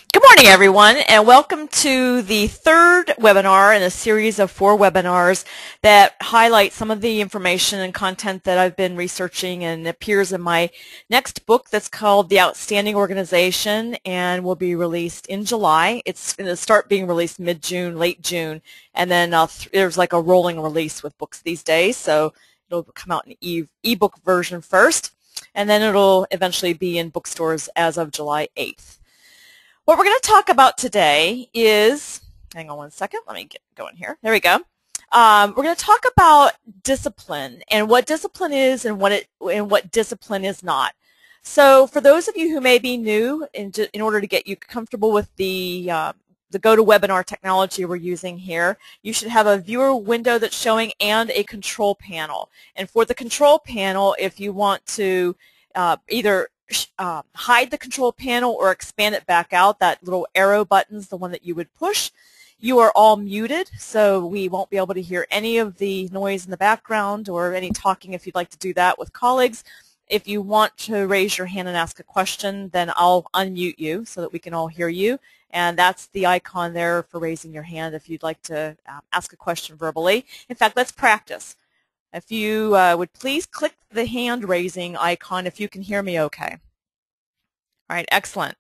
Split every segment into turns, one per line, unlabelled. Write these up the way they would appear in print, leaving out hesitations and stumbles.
Good morning, everyone, and welcome to the third webinar in a series of 4 webinars that highlight some of the information and content that I've been researching and appears in my next book that's called The Outstanding Organization and will be released in July. It's going to start being released mid-June, late June, and then there's like a rolling release with books these days, so it'll come out in e-book version first, and then it'll eventually be in bookstores as of July 8th. What we're going to talk about today is, hang on one second, let me get going here. There we go. We're going to talk about discipline and what discipline is and what discipline is not. So for those of you who may be new, in order to get you comfortable with the GoToWebinar technology we're using here, you should have a viewer window that's showing and a control panel. And for the control panel, if you want to either hide the control panel or expand it back out, that little arrow button's the one that you would push. You are all muted, so we won't be able to hear any of the noise in the background or any talking if you'd like to do that with colleagues. If you want to raise your hand and ask a question, then I'll unmute you so that we can all hear you. And that's the icon there for raising your hand if you'd like to ask a question verbally. In fact, let's practice. If you would please click the hand raising icon if you can hear me okay. All right, excellent.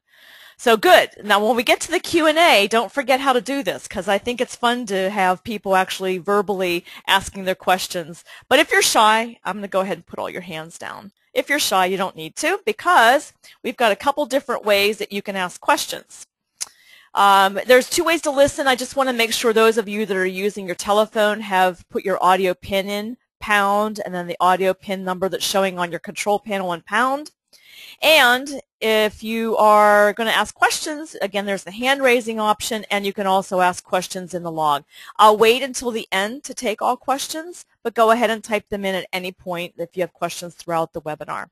So good. Now when we get to the Q&A, don't forget how to do this because I think it's fun to have people actually verbally asking their questions. But if you're shy, I'm going to go ahead and put all your hands down. If you're shy, you don't need to because we've got a couple different ways that you can ask questions. There's 2 ways to listen. I just want to make sure those of you that are using your telephone have put your audio pin in, pound, and then the audio pin number that's showing on your control panel in pound. And if you are going to ask questions, again, there's the hand raising option, and you can also ask questions in the log. I'll wait until the end to take all questions, but go ahead and type them in at any point if you have questions throughout the webinar.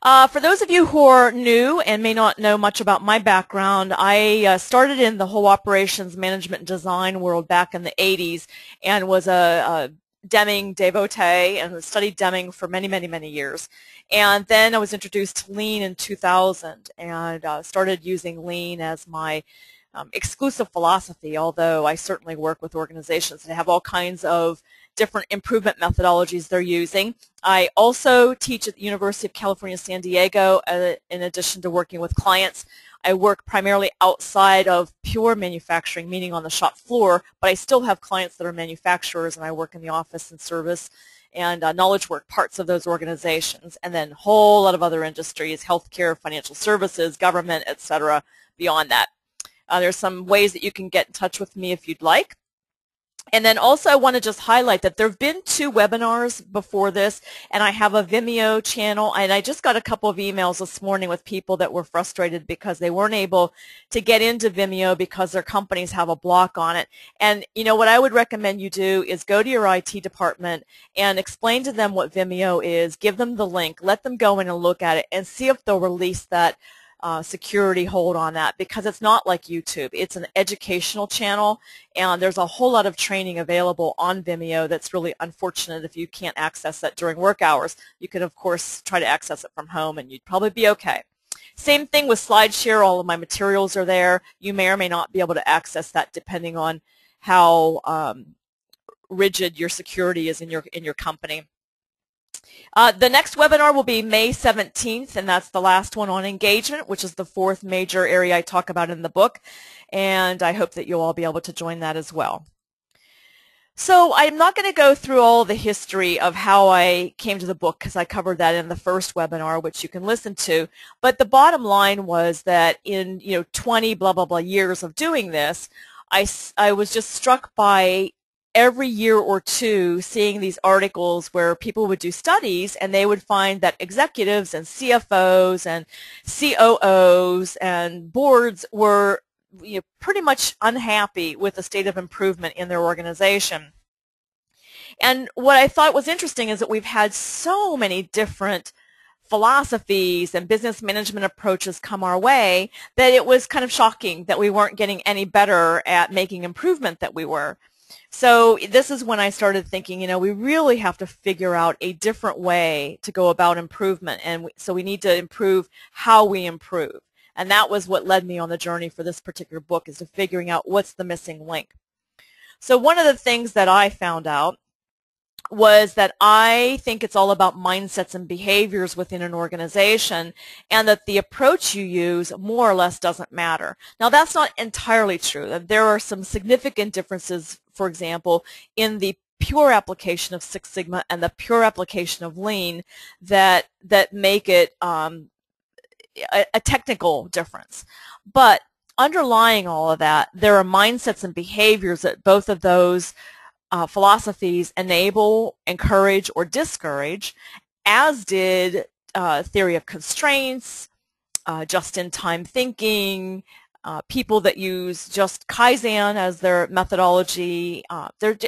For those of you who are new and may not know much about my background, I started in the whole operations management and design world back in the 80s and was a Deming devotee and studied Deming for many, many, many years. And then I was introduced to Lean in 2000 and started using Lean as my exclusive philosophy, although I certainly work with organizations that have all kinds of different improvement methodologies they're using. I also teach at the University of California, San Diego, in addition to working with clients. I work primarily outside of pure manufacturing, meaning on the shop floor, but I still have clients that are manufacturers, and I work in the office and service and knowledge work parts of those organizations, and then a whole lot of other industries, healthcare, financial services, government, etc. beyond that. There's some ways that you can get in touch with me if you'd like. And then also I want to just highlight that there have been 2 webinars before this, and I have a Vimeo channel, and I just got a couple of emails this morning with people that were frustrated because they weren't able to get into Vimeo because their companies have a block on it. And you know what I would recommend you do is go to your IT department and explain to them what Vimeo is, give them the link, let them go in and look at it, and see if they'll release that security hold on that, because it's not like YouTube. It's an educational channel, and there's a whole lot of training available on Vimeo that's really unfortunate if you can't access that during work hours. You can, of course, try to access it from home, and you'd probably be okay. Same thing with SlideShare. All of my materials are there. You may or may not be able to access that depending on how rigid your security is in your company. The next webinar will be May 17th, and that's the last one on engagement, which is the 4th major area I talk about in the book, and I hope that you'll all be able to join that as well. So I'm not going to go through all the history of how I came to the book because I covered that in the first webinar, which you can listen to, but the bottom line was that in 20 blah blah blah years of doing this, I was just struck by every year or 2 seeing these articles where people would do studies and they would find that executives and CFOs and COOs and boards were pretty much unhappy with the state of improvement in their organization. And what I thought was interesting is that we've had so many different philosophies and business management approaches come our way that it was kind of shocking that we weren't getting any better at making improvement that we were. So this is when I started thinking, we really have to figure out a different way to go about improvement, and so we need to improve how we improve. And that was what led me on the journey for this particular book, is to figuring out what's the missing link. So one of the things that I found out was that I think it's all about mindsets and behaviors within an organization, and that the approach you use more or less doesn't matter. Now, that's not entirely true. There are some significant differences, for example, in the pure application of Six Sigma and the pure application of Lean that make it a technical difference. But underlying all of that, there are mindsets and behaviors that both of those philosophies enable, encourage, or discourage, as did theory of constraints, just-in-time thinking, people that use just Kaizen as their methodology.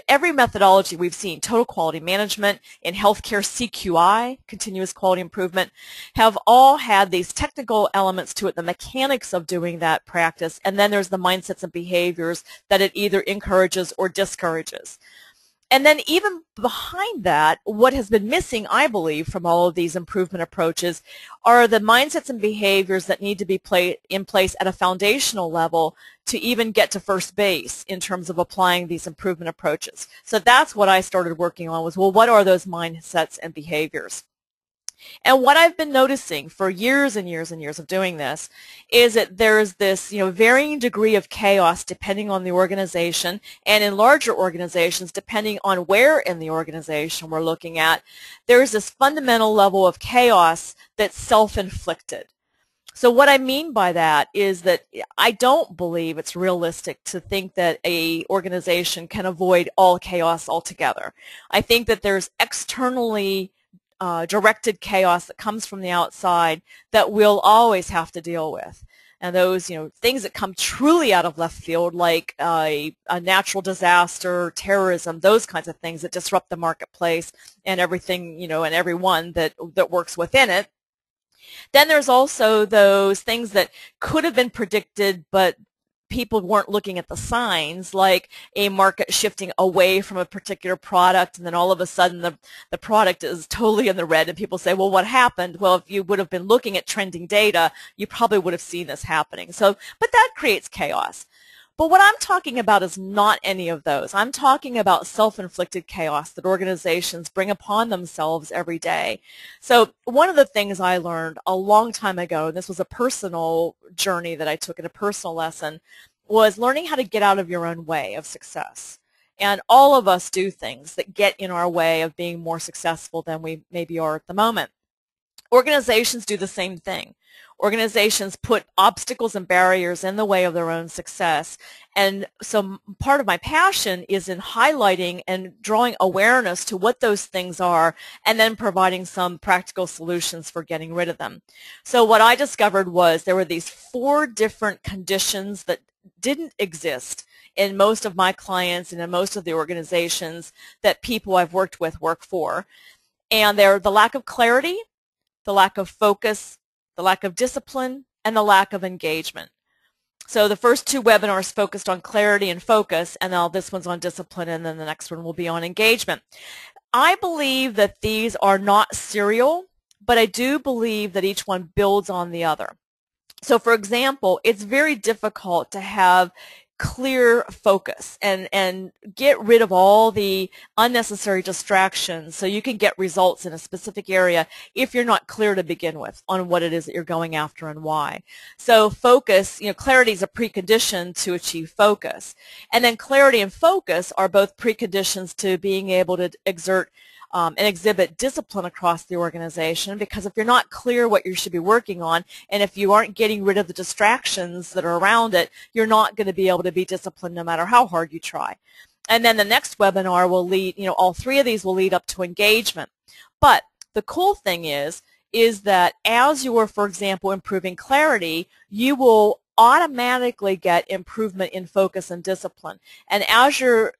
Every methodology we've seen, total quality management, in healthcare CQI, continuous quality improvement, have all had these technical elements to it, the mechanics of doing that practice, and then there's the mindsets and behaviors that it either encourages or discourages. And then even behind that, what has been missing, I believe, from all of these improvement approaches are the mindsets and behaviors that need to be in place at a foundational level to even get to first base in terms of applying these improvement approaches. So that's what I started working on, was, well, what are those mindsets and behaviors? And what I've been noticing for years and years and years of doing this is that there's this, varying degree of chaos depending on the organization, and in larger organizations, depending on where in the organization we're looking at, there's this fundamental level of chaos that's self-inflicted. So what I mean by that is that I don't believe it's realistic to think that an organization can avoid all chaos altogether. I think that there's externally directed chaos that comes from the outside that we'll always have to deal with. And those, things that come truly out of left field, like a natural disaster, terrorism, those kinds of things that disrupt the marketplace and everything, and everyone that works within it. Then there's also those things that could have been predicted, but people weren't looking at the signs, like a market shifting away from a particular product, and then all of a sudden the product is totally in the red, and people say, well, what happened? Well, if you would have been looking at trending data, you probably would have seen this happening. So, but that creates chaos. But what I'm talking about is not any of those. I'm talking about self-inflicted chaos that organizations bring upon themselves every day. So one of the things I learned a long time ago, and this was a personal journey that I took in a personal lesson, was learning how to get out of your own way of success. And all of us do things that get in our way of being more successful than we maybe are at the moment. Organizations do the same thing. Organizations put obstacles and barriers in the way of their own success. And so part of my passion is in highlighting and drawing awareness to what those things are, and then providing some practical solutions for getting rid of them. So what I discovered was there were these 4 different conditions that didn't exist in most of my clients and in most of the organizations that people I've worked with work for. And they're the lack of clarity, the lack of focus, the lack of discipline, and the lack of engagement. So the first 2 webinars focused on clarity and focus, and now this one's on discipline, and then the next one will be on engagement. I believe that these are not serial, but I do believe that each one builds on the other. So for example, it's very difficult to have clear focus and get rid of all the unnecessary distractions so you can get results in a specific area if you're not clear to begin with on what it is that you're going after and why. So focus, clarity is a precondition to achieve focus. And then clarity and focus are both preconditions to being able to exert and exhibit discipline across the organization, because if you're not clear what you should be working on, and if you aren't getting rid of the distractions that are around it, you're not going to be able to be disciplined no matter how hard you try. And then the next webinar will lead, all 3 of these will lead up to engagement. But the cool thing is that as you are, for example, improving clarity, you will automatically get improvement in focus and discipline. And as you're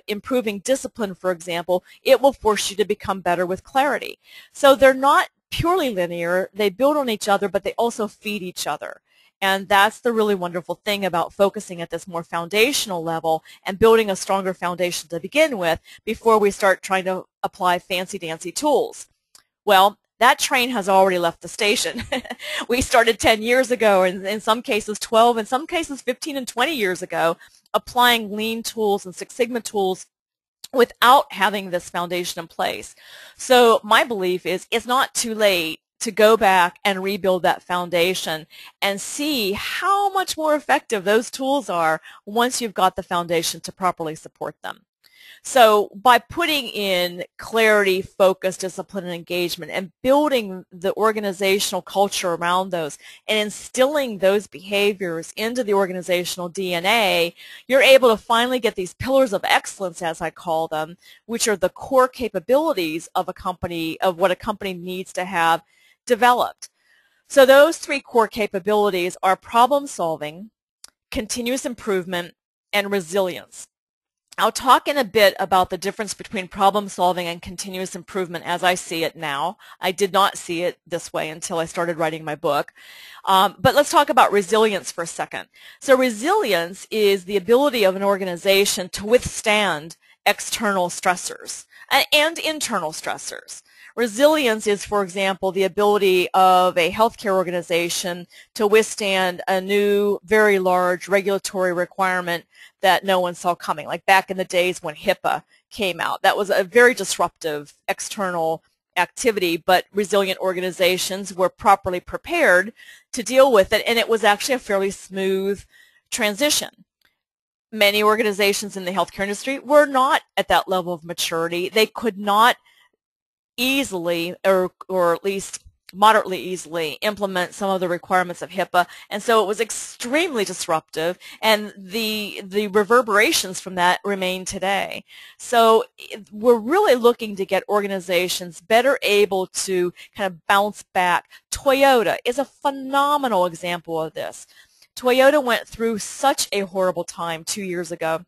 improving discipline, for example, it will force you to become better with clarity. So they're not purely linear. They build on each other, but they also feed each other. And that's the really wonderful thing about focusing at this more foundational level and building a stronger foundation to begin with before we start trying to apply fancy-dancy tools. Well, that train has already left the station. We started 10 years ago, and in some cases 12, in some cases 15 and 20 years ago, applying lean tools and Six Sigma tools without having this foundation in place. So my belief is it's not too late to go back and rebuild that foundation and see how much more effective those tools are once you've got the foundation to properly support them. So by putting in clarity, focus, discipline, and engagement, and building the organizational culture around those and instilling those behaviors into the organizational DNA, you're able to finally get these pillars of excellence, as I call them, which are the core capabilities of a company, of what a company needs to have developed. So those three core capabilities are problem solving, continuous improvement, and resilience. I'll talk in a bit about the difference between problem solving and continuous improvement as I see it now. I did not see it this way until I started writing my book. But let's talk about resilience for a second. So resilience is the ability of an organization to withstand external stressors and internal stressors. Resilience is, for example, the ability of a healthcare organization to withstand a new, very large regulatory requirement that no one saw coming, like back in the days when HIPAA came out. That was a very disruptive external activity, but resilient organizations were properly prepared to deal with it, and it was actually a fairly smooth transition. Many organizations in the healthcare industry were not at that level of maturity. They could not easily, or at least moderately easily, implement some of the requirements of HIPAA, and so it was extremely disruptive, and the reverberations from that remain today. So we're really looking to get organizations better able to kind of bounce back. Toyota is a phenomenal example of this. Toyota went through such a horrible time 2 years ago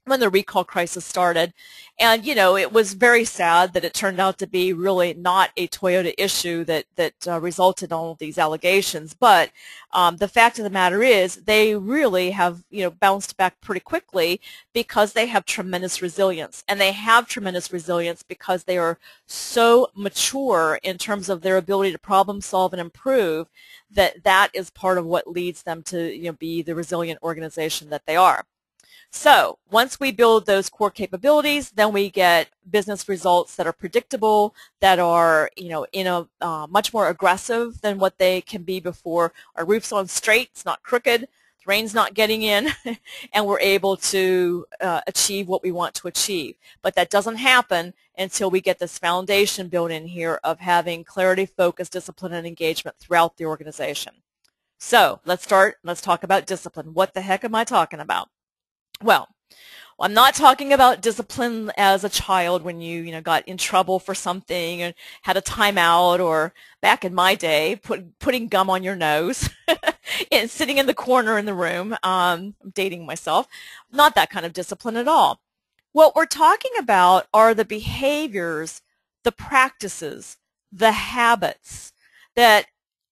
when the recall crisis started, and it was very sad that it turned out to be really not a Toyota issue that resulted in all of these allegations. But the fact of the matter is, they really have bounced back pretty quickly because they have tremendous resilience, and they have tremendous resilience because they are so mature in terms of their ability to problem solve and improve. That is part of what leads them to be the resilient organization that they are. So once we build those core capabilities, then we get business results that are predictable, that are much more aggressive than what they can be before. Our roof's on straight, it's not crooked, the rain's not getting in, and we're able to achieve what we want to achieve. But that doesn't happen until we get this foundation built in here of having clarity, focus, discipline, and engagement throughout the organization. So let's talk about discipline. What the heck am I talking about? Well, I'm not talking about discipline as a child when you got in trouble for something and had a timeout, or back in my day, putting gum on your nose and sitting in the corner in the room. I'm dating myself. Not that kind of discipline at all. What we're talking about are the behaviors, the practices, the habits that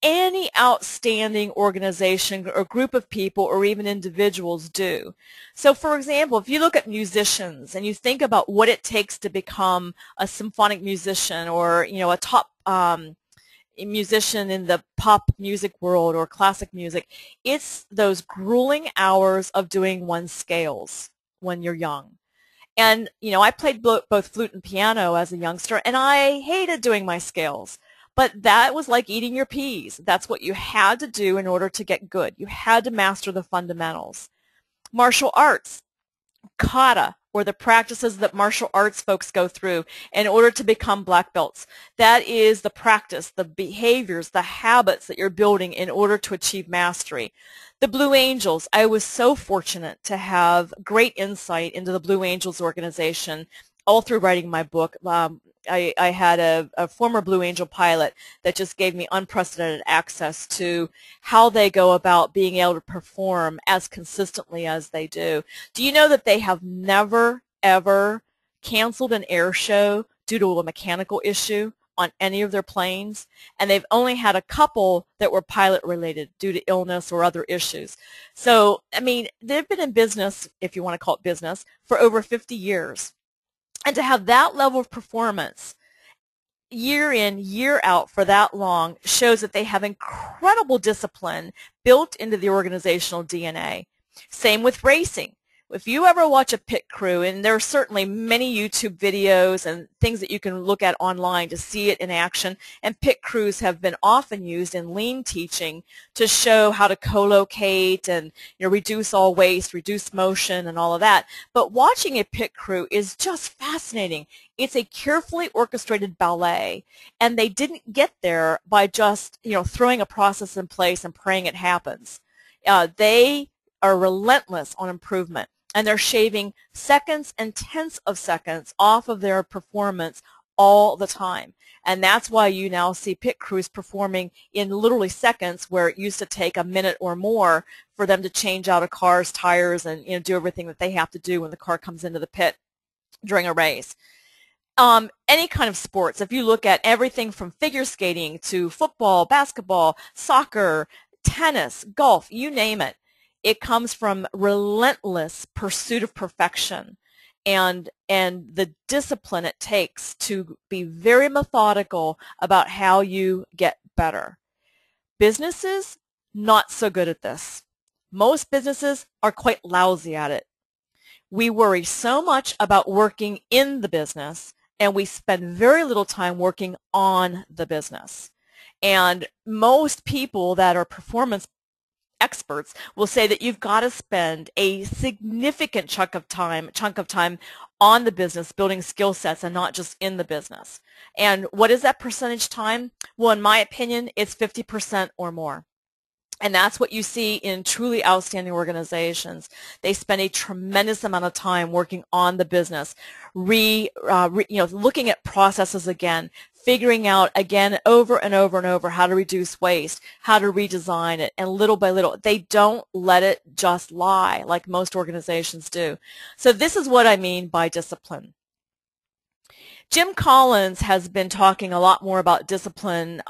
any outstanding organization or group of people or even individuals do. So for example, if you look at musicians and you think about what it takes to become a symphonic musician, or a top musician in the pop music world or classic music, it's those grueling hours of doing one's scales when you're young. And I played both flute and piano as a youngster, and I hated doing my scales. But that was like eating your peas. That's what you had to do in order to get good. You had to master the fundamentals. Martial arts, kata, or the practices that martial arts folks go through in order to become black belts. That is the practice, the behaviors, the habits that you're building in order to achieve mastery. The Blue Angels, I was so fortunate to have great insight into the Blue Angels organization all through writing my book. I had a former Blue Angel pilot that just gave me unprecedented access to how they go about being able to perform as consistently as they do. Do you know that they have never, ever canceled an air show due to a mechanical issue on any of their planes? And they've only had a couple that were pilot related due to illness or other issues. So, I mean, they've been in business, if you want to call it business, for over 50 years. And to have that level of performance, year in, year out for that long shows that they have incredible discipline built into the organizational DNA. Same with racing. If you ever watch a pit crew, and there are certainly many YouTube videos and things that you can look at online to see it in action, and pit crews have been often used in lean teaching to show how to co-locate and reduce all waste, reduce motion, and all of that. But watching a pit crew is just fascinating. It's a carefully orchestrated ballet, and they didn't get there by just throwing a process in place and praying it happens. They are relentless on improvement, and they're shaving seconds and tenths of seconds off of their performance all the time. And that's why you now see pit crews performing in literally seconds, where it used to take a minute or more for them to change out a car's tires and do everything that they have to do when the car comes into the pit during a race. Any kind of sports, if you look at everything from figure skating to football, basketball, soccer, tennis, golf, you name it, it comes from relentless pursuit of perfection and the discipline it takes to be very methodical about how you get better. Businesses, not so good at this. Most businesses are quite lousy at it. We worry so much about working in the business, and we spend very little time working on the business. And most people that are performance experts will say that you've got to spend a significant chunk of time on the business, building skill sets, and not just in the business. And what is that percentage time? Well, in my opinion, it's 50% or more. And that's what you see in truly outstanding organizations. They spend a tremendous amount of time working on the business, looking at processes again, figuring out again over and over and over how to reduce waste, how to redesign it, and little by little. They don't let it just lie like most organizations do. So this is what I mean by discipline. Jim Collins has been talking a lot more about discipline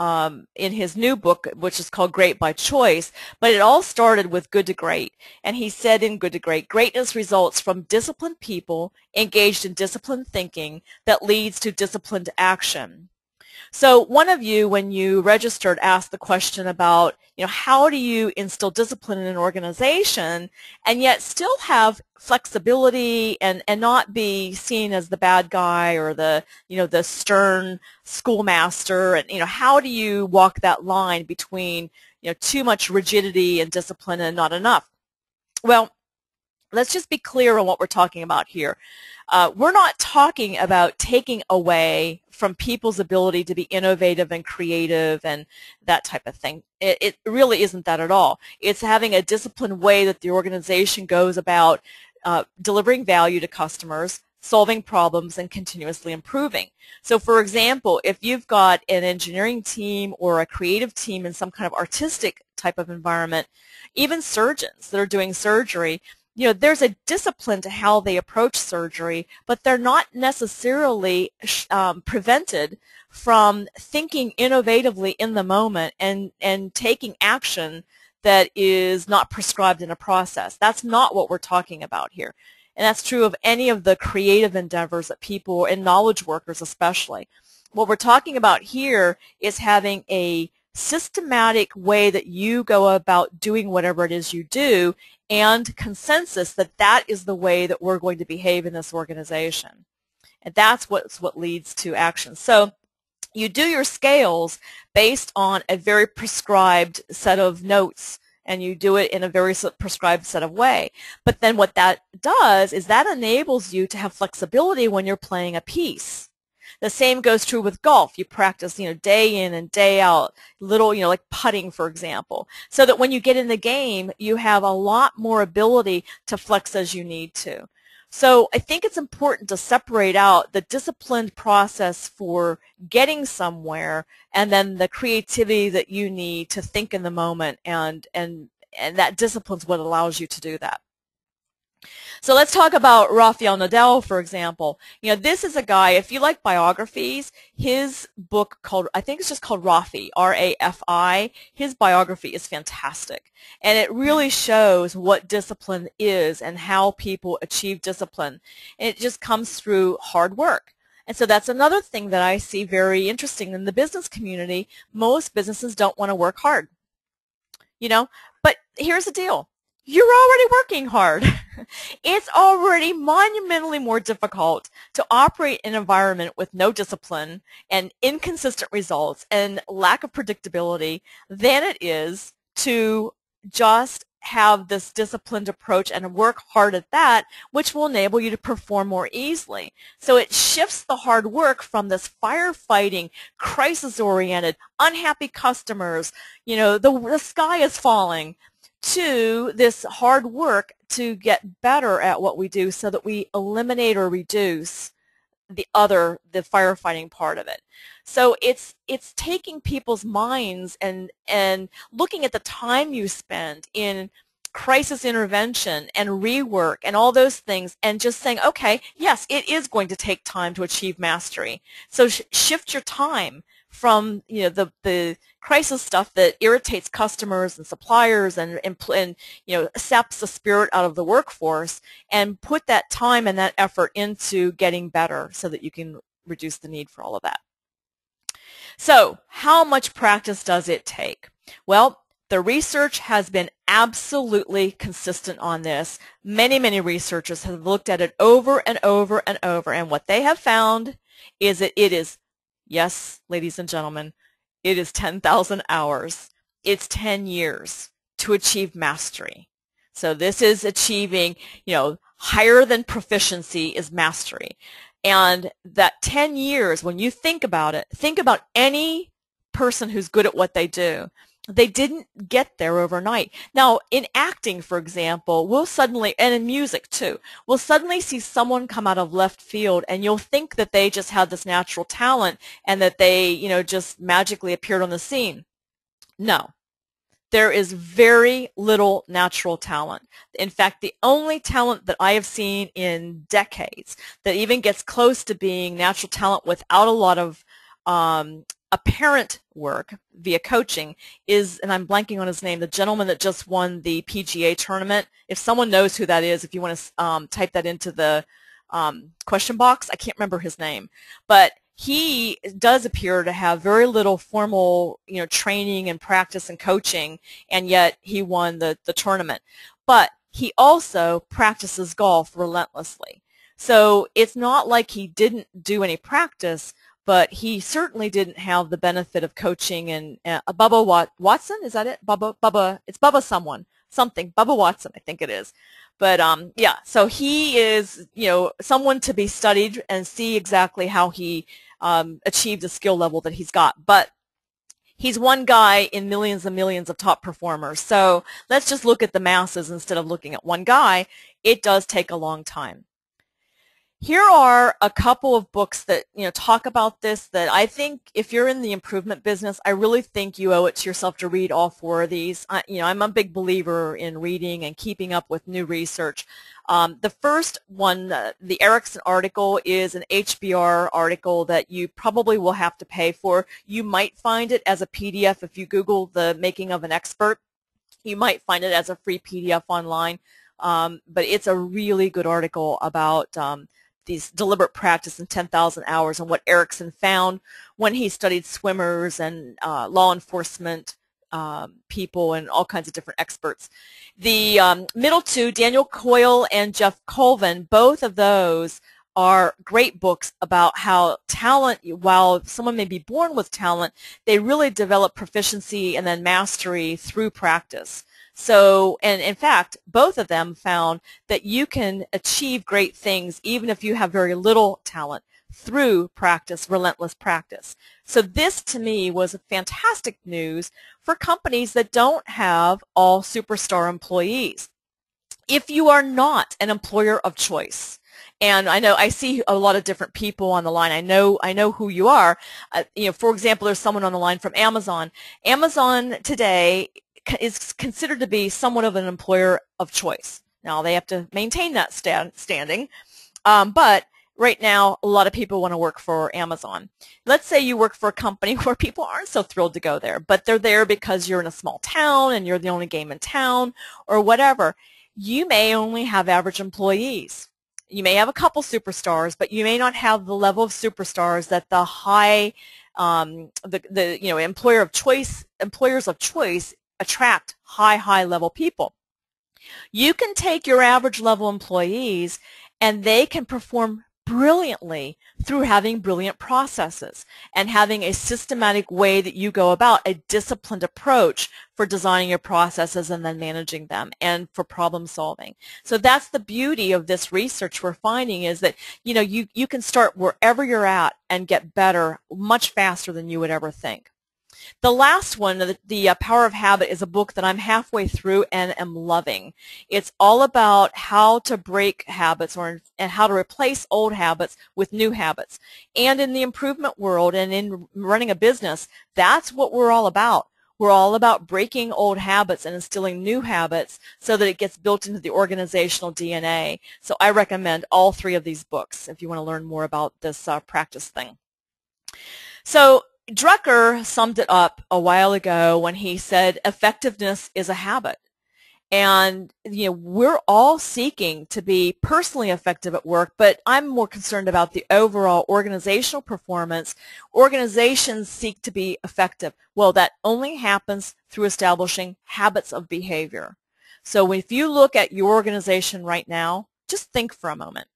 in his new book, which is called Great by Choice, but it all started with Good to Great. And he said in Good to Great, greatness results from disciplined people engaged in disciplined thinking that leads to disciplined action. So one of you, when you registered, asked the question about, how do you instill discipline in an organization and yet still have flexibility and not be seen as the bad guy or the stern schoolmaster, and how do you walk that line between too much rigidity and discipline and not enough? Well, let's just be clear on what we're talking about here. We're not talking about taking away from people's ability to be innovative and creative and that type of thing. It really isn't that at all. It's having a disciplined way that the organization goes about delivering value to customers, solving problems, and continuously improving. So for example, if you've got an engineering team or a creative team in some kind of artistic type of environment, even surgeons that are doing surgery, there's a discipline to how they approach surgery, but they're not necessarily prevented from thinking innovatively in the moment and taking action that is not prescribed in a process. That's not what we're talking about here. And that's true of any of the creative endeavors that people, and knowledge workers especially. What we're talking about here is having a systematic way that you go about doing whatever it is you do, and consensus that that is the way that we're going to behave in this organization. And that's what leads to action. So you do your scales based on a very prescribed set of notes, and you do it in a very prescribed set of way. But then what that does is that enables you to have flexibility when you're playing a piece. The same goes true with golf. You practice, day in and day out, little, like putting, for example, so that when you get in the game, you have a lot more ability to flex as you need to. So I think it's important to separate out the disciplined process for getting somewhere and then the creativity that you need to think in the moment, and that discipline's what allows you to do that. So let's talk about Rafael Nadal, for example. This is a guy, if you like biographies, his book called, I think it's just called Rafi, R-A-F-I, his biography is fantastic. And it really shows what discipline is and how people achieve discipline. And it just comes through hard work. And so that's another thing that I see very interesting in the business community. Most businesses don't want to work hard, you know, but here's the deal. You're already working hard. It's already monumentally more difficult to operate in an environment with no discipline and inconsistent results and lack of predictability than it is to just have this disciplined approach and work hard at that, which will enable you to perform more easily. So it shifts the hard work from this firefighting, crisis-oriented, unhappy customers, you know, the sky is falling, to this hard work to get better at what we do so that we eliminate or reduce the firefighting part of it. So it's taking people's minds and looking at the time you spend in crisis intervention and rework and all those things and just saying, okay, yes, it is going to take time to achieve mastery. So shift your time from, you know, the crisis stuff that irritates customers and suppliers and you know, saps the spirit out of the workforce, and put that time and that effort into getting better so that you can reduce the need for all of that. So how much practice does it take? Well, the research has been absolutely consistent on this. Many, many researchers have looked at it over and over and over, and what they have found is that it is, yes, ladies and gentlemen, it is 10,000 hours. It's 10 years to achieve mastery. So this is achieving, you know, higher than proficiency is mastery. And that 10 years, when you think about it, think about any person who's good at what they do. They didn't get there overnight. Now, in acting, for example, we'll suddenly, and in music too, we'll suddenly see someone come out of left field, and you'll think that they just had this natural talent and that they, you know, just magically appeared on the scene. No. There is very little natural talent. In fact, the only talent that I have seen in decades that even gets close to being natural talent without a lot of apparent work via coaching is, and I'm blanking on his name, the gentleman that just won the PGA tournament. If someone knows who that is, if you want to type that into the question box, I can't remember his name, but he does appear to have very little formal, you know, training and practice and coaching, and yet he won the tournament. But he also practices golf relentlessly. So it's not like he didn't do any practice, but he certainly didn't have the benefit of coaching. And Bubba Watson, is that it? It's Bubba something, Bubba Watson, I think it is. But yeah, so he is, you know, someone to be studied and see exactly how he achieved the skill level that he's got. But he's one guy in millions and millions of top performers. So let's just look at the masses instead of looking at one guy. It does take a long time. Here are a couple of books that, you know, talk about this that I think if you're in the improvement business, I really think you owe it to yourself to read all four of these. You know, I'm a big believer in reading and keeping up with new research. The first one, the Ericsson article, is an HBR article that you probably will have to pay for. You might find it as a PDF if you Google the making of an expert. You might find it as a free PDF online, but it's a really good article about these deliberate practice in 10,000 hours and what Ericsson found when he studied swimmers and law enforcement people and all kinds of different experts. The middle two, Daniel Coyle and Jeff Colvin, both of those are great books about how talent, while someone may be born with talent, they really develop proficiency and then mastery through practice. So, and in fact, both of them found that you can achieve great things even if you have very little talent through practice, relentless practice. So this, to me, was fantastic news for companies that don't have all superstar employees. If you are not an employer of choice, and I know I see a lot of different people on the line. I know who you are. You know, for example, there's someone on the line from Amazon. Amazon today is considered to be somewhat of an employer of choice. Now, they have to maintain that standing, but right now, a lot of people want to work for Amazon. Let's say you work for a company where people aren't so thrilled to go there, but they're there because you're in a small town and you're the only game in town or whatever. You may only have average employees. You may have a couple superstars, but you may not have the level of superstars that the high, employers of choice attract high level people. You can take your average level employees and they can perform brilliantly through having brilliant processes and having a systematic way that you go about, a disciplined approach for designing your processes and then managing them and for problem solving. So that's the beauty of this research we're finding, is that you can start wherever you're at and get better much faster than you would ever think. The last one, the Power of Habit, is a book that I'm halfway through and am loving. It's all about how to break habits and how to replace old habits with new habits. And in the improvement world and in running a business, that's what we're all about. We're all about breaking old habits and instilling new habits so that it gets built into the organizational DNA. So I recommend all 3 of these books if you want to learn more about this practice thing. So Drucker summed it up a while ago when he said effectiveness is a habit. And we're all seeking to be personally effective at work, but I'm more concerned about the overall organizational performance. Organizations seek to be effective. Well, that only happens through establishing habits of behavior. So if you look at your organization right now, just think for a moment.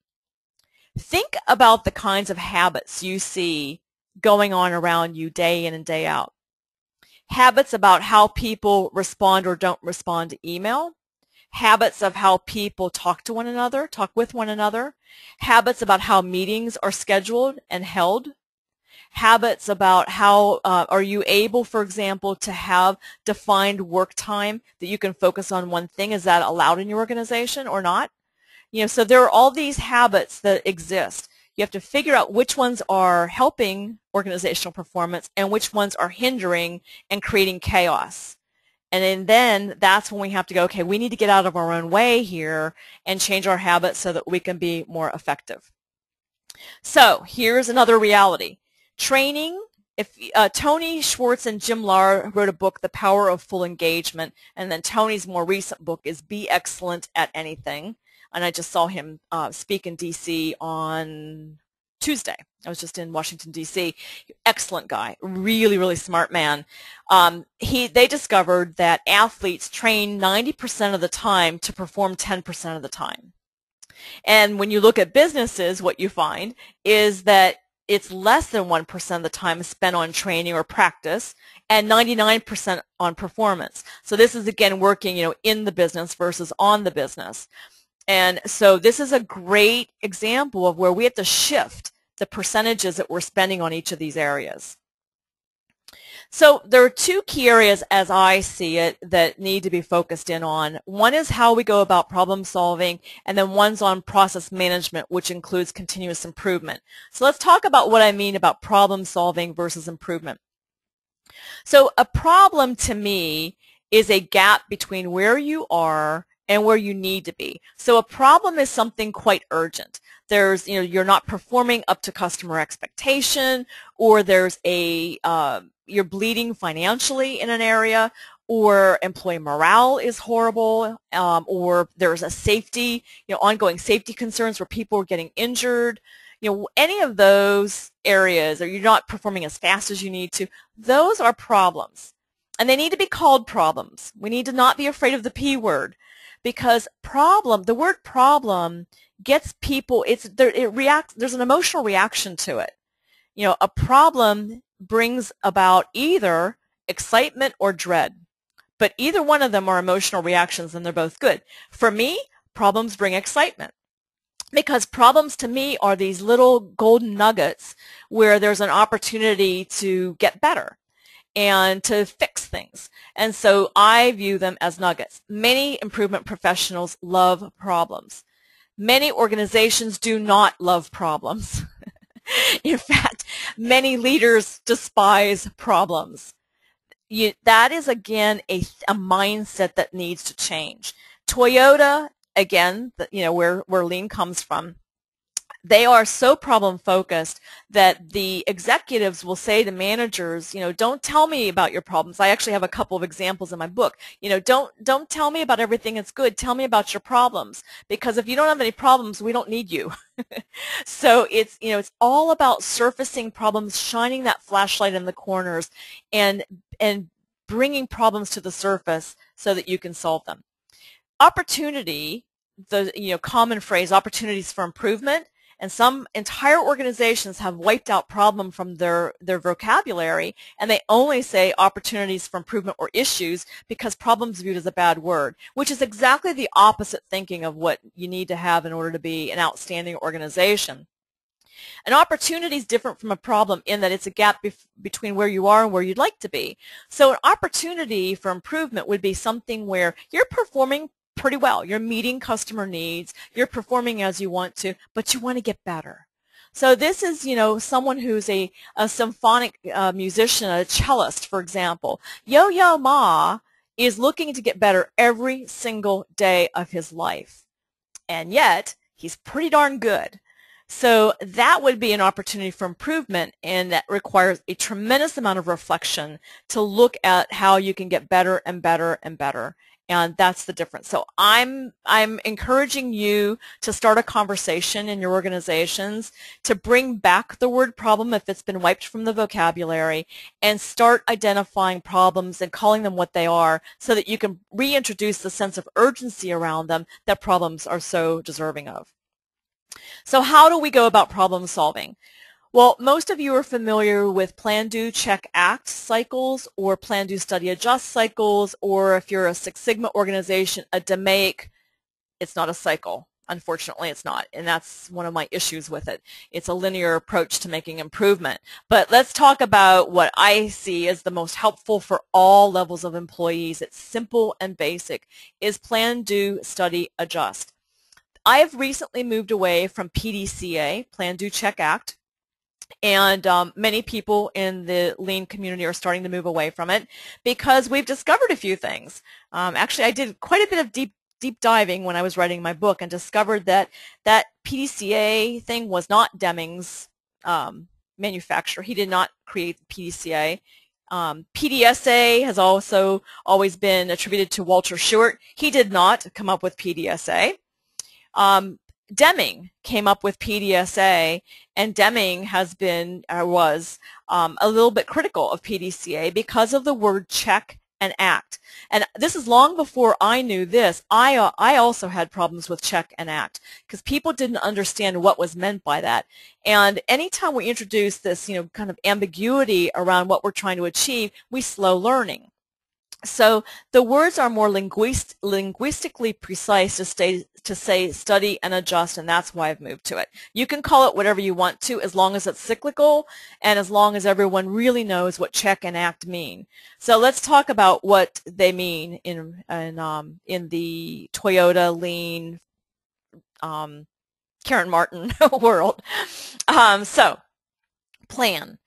Think about the kinds of habits you see going on around you day in and day out. Habits about how people respond or don't respond to email. Habits of how people talk with one another. Habits about how meetings are scheduled and held. Habits about how are you able, for example, to have defined work time that you can focus on one thing. Is that allowed in your organization or not? So there are all these habits that exist. You have to figure out which ones are helping organizational performance and which ones are hindering and creating chaos. And then that's when we have to go, okay, we need to get out of our own way here and change our habits so that we can be more effective. So here's another reality. Training. Tony Schwartz and Jim Lara wrote a book, The Power of Full Engagement, and then Tony's more recent book is Be Excellent at Anything. And I just saw him speak in D.C. on Tuesday. I was just in Washington, D.C. Excellent guy, really smart man. They discovered that athletes train 90% of the time to perform 10% of the time. And when you look at businesses, what you find is that it's less than 1% of the time spent on training or practice and 99% on performance. So this is, again, working in the business versus on the business. And so this is a great example of where we have to shift the percentages that we're spending on each of these areas. So there are 2 key areas, as I see it, that need to be focused in on. One is how we go about problem solving, and then one's on process management, which includes continuous improvement. So let's talk about what I mean about problem solving versus improvement. So a problem to me is a gap between where you are and where you need to be. So a problem is something quite urgent. There's, you're not performing up to customer expectation, or there's you're bleeding financially in an area, or employee morale is horrible, or there's a safety, ongoing safety concerns where people are getting injured. Any of those areas, or you're not performing as fast as you need to, those are problems. And they need to be called problems. We need to not be afraid of the P word. Because the word problem gets people, there's an emotional reaction to it. A problem brings about either excitement or dread. But either one of them are emotional reactions, and they're both good. For me, problems bring excitement. Because problems to me are these little golden nuggets where there's an opportunity to get better and to fix things. And so I view them as nuggets. Many improvement professionals love problems. Many organizations do not love problems. In fact, many leaders despise problems. That is, again, a mindset that needs to change. Toyota, again, where lean comes from, They are so problem focused that the executives will say to managers, don't tell me about your problems. I actually have a couple of examples in my book. Don't tell me about everything that's good. Tell me about your problems, because if you don't have any problems, we don't need you. So it's all about surfacing problems, shining that flashlight in the corners, and bringing problems to the surface so that you can solve them. Opportunity, the common phrase, opportunities for improvement. And some entire organizations have wiped out problem from their vocabulary, and they only say opportunities for improvement or issues because problem's viewed as a bad word, which is exactly the opposite thinking of what you need to have in order to be an outstanding organization. An opportunity is different from a problem in that it's a gap between where you are and where you'd like to be. So an opportunity for improvement would be something where you're performing pretty well. You're meeting customer needs. You're performing as you want to, but you want to get better. So this is, someone who's a symphonic musician, a cellist, for example. Yo-Yo Ma is looking to get better every single day of his life. And yet, he's pretty darn good. So that would be an opportunity for improvement, and that requires a tremendous amount of reflection to look at how you can get better and better and better. And that's the difference. So I'm encouraging you to start a conversation in your organizations to bring back the word problem if it's been wiped from the vocabulary, and start identifying problems and calling them what they are so that you can reintroduce the sense of urgency around them that problems are so deserving of. So how do we go about problem solving? Well, most of you are familiar with plan, do, check, act cycles, or plan, do, study, adjust cycles, or if you're a Six Sigma organization, a DMAIC. It's not a cycle. Unfortunately, it's not, and that's one of my issues with it. It's a linear approach to making improvement. But let's talk about what I see as the most helpful for all levels of employees. It's simple and basic, is plan, do, study, adjust. I have recently moved away from PDCA, plan, do, check, act. And many people in the lean community are starting to move away from it because we've discovered a few things. Actually, I did quite a bit of deep diving when I was writing my book and discovered that that PDCA thing was not Deming's manufacture. He did not create PDCA. PDSA has also always been attributed to Walter Shewart. He did not come up with PDSA. Deming came up with PDSA, and Deming has been, was a little bit critical of PDCA because of the word check and act. And this is long before I knew this. I also had problems with check and act because people didn't understand what was meant by that. And anytime we introduce this, kind of ambiguity around what we're trying to achieve, we slow learning. So the words are more linguistically precise to say study and adjust, and that's why I've moved to it. You can call it whatever you want to as long as it's cyclical and as long as everyone really knows what check and act mean. So let's talk about what they mean in the Toyota lean Karen Martin world. So plan.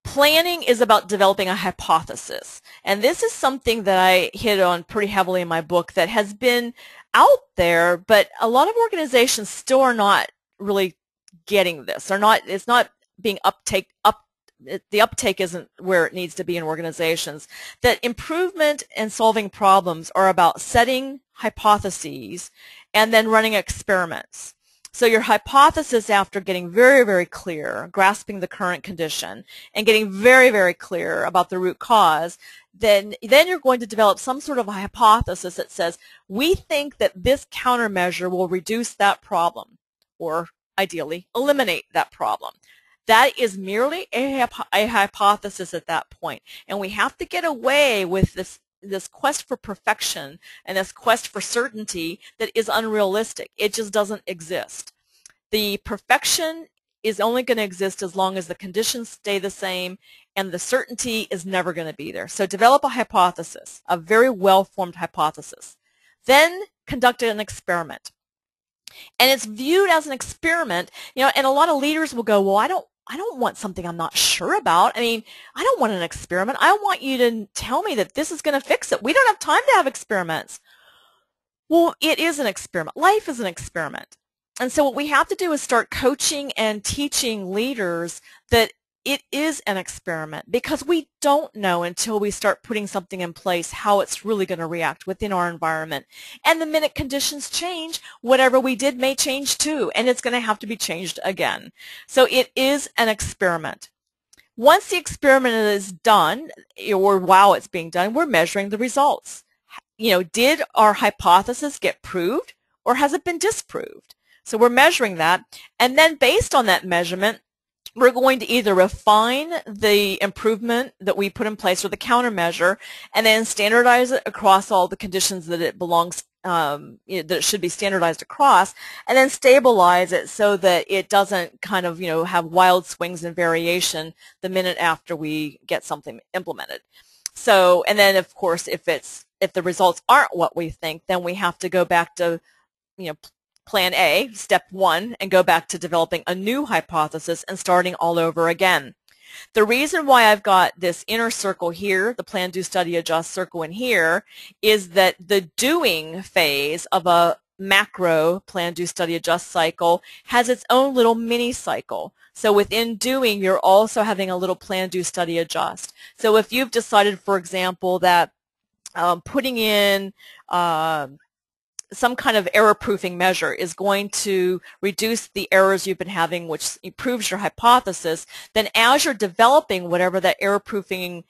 Planning is about developing a hypothesis, and this is something that I hit on pretty heavily in my book that has been out there, but a lot of organizations still are not really getting this. It's not being the uptake isn't where it needs to be in organizations. That improvement and solving problems are about setting hypotheses and then running experiments. So your hypothesis, after getting very, very clear, grasping the current condition, and getting very, very clear about the root cause, then you're going to develop some sort of a hypothesis that says, we think that this countermeasure will reduce that problem, or ideally eliminate that problem. That is merely a hypothesis at that point. And we have to get away with this quest for perfection and this quest for certainty that is unrealistic. It just doesn't exist. The perfection is only going to exist as long as the conditions stay the same, and the certainty is never going to be there. So develop a hypothesis, a very well-formed hypothesis. Then conduct an experiment. And it's viewed as an experiment, and a lot of leaders will go, well, I don't want something I'm not sure about. I mean, I don't want an experiment. I want you to tell me that this is going to fix it. We don't have time to have experiments. Well, it is an experiment. Life is an experiment. And so what we have to do is start coaching and teaching leaders that it is an experiment, because we don't know until we start putting something in place how it's really going to react within our environment. And the minute conditions change, whatever we did may change too, and it's going to have to be changed again. So it is an experiment. Once the experiment is done, or while it's being done, we're measuring the results. Did our hypothesis get proved, or has it been disproved? So we're measuring that, and then based on that measurement, we're going to either refine the improvement that we put in place, or the countermeasure, and then standardize it across all the conditions that it belongs, that it should be standardized across, and then stabilize it so that it doesn't kind of, have wild swings and variation the minute after we get something implemented. So, and then of course, if the results aren't what we think, then we have to go back to, Plan A, step 1, and go back to developing a new hypothesis and starting all over again. The reason why I've got this inner circle here, the plan, do, study, adjust circle in here, is that the doing phase of a macro plan, do, study, adjust cycle has its own little mini cycle. So within doing, you're also having a little plan, do, study, adjust. So if you've decided, for example, that putting in some kind of error-proofing measure is going to reduce the errors you've been having, which improves your hypothesis, then as you're developing whatever that error-proofing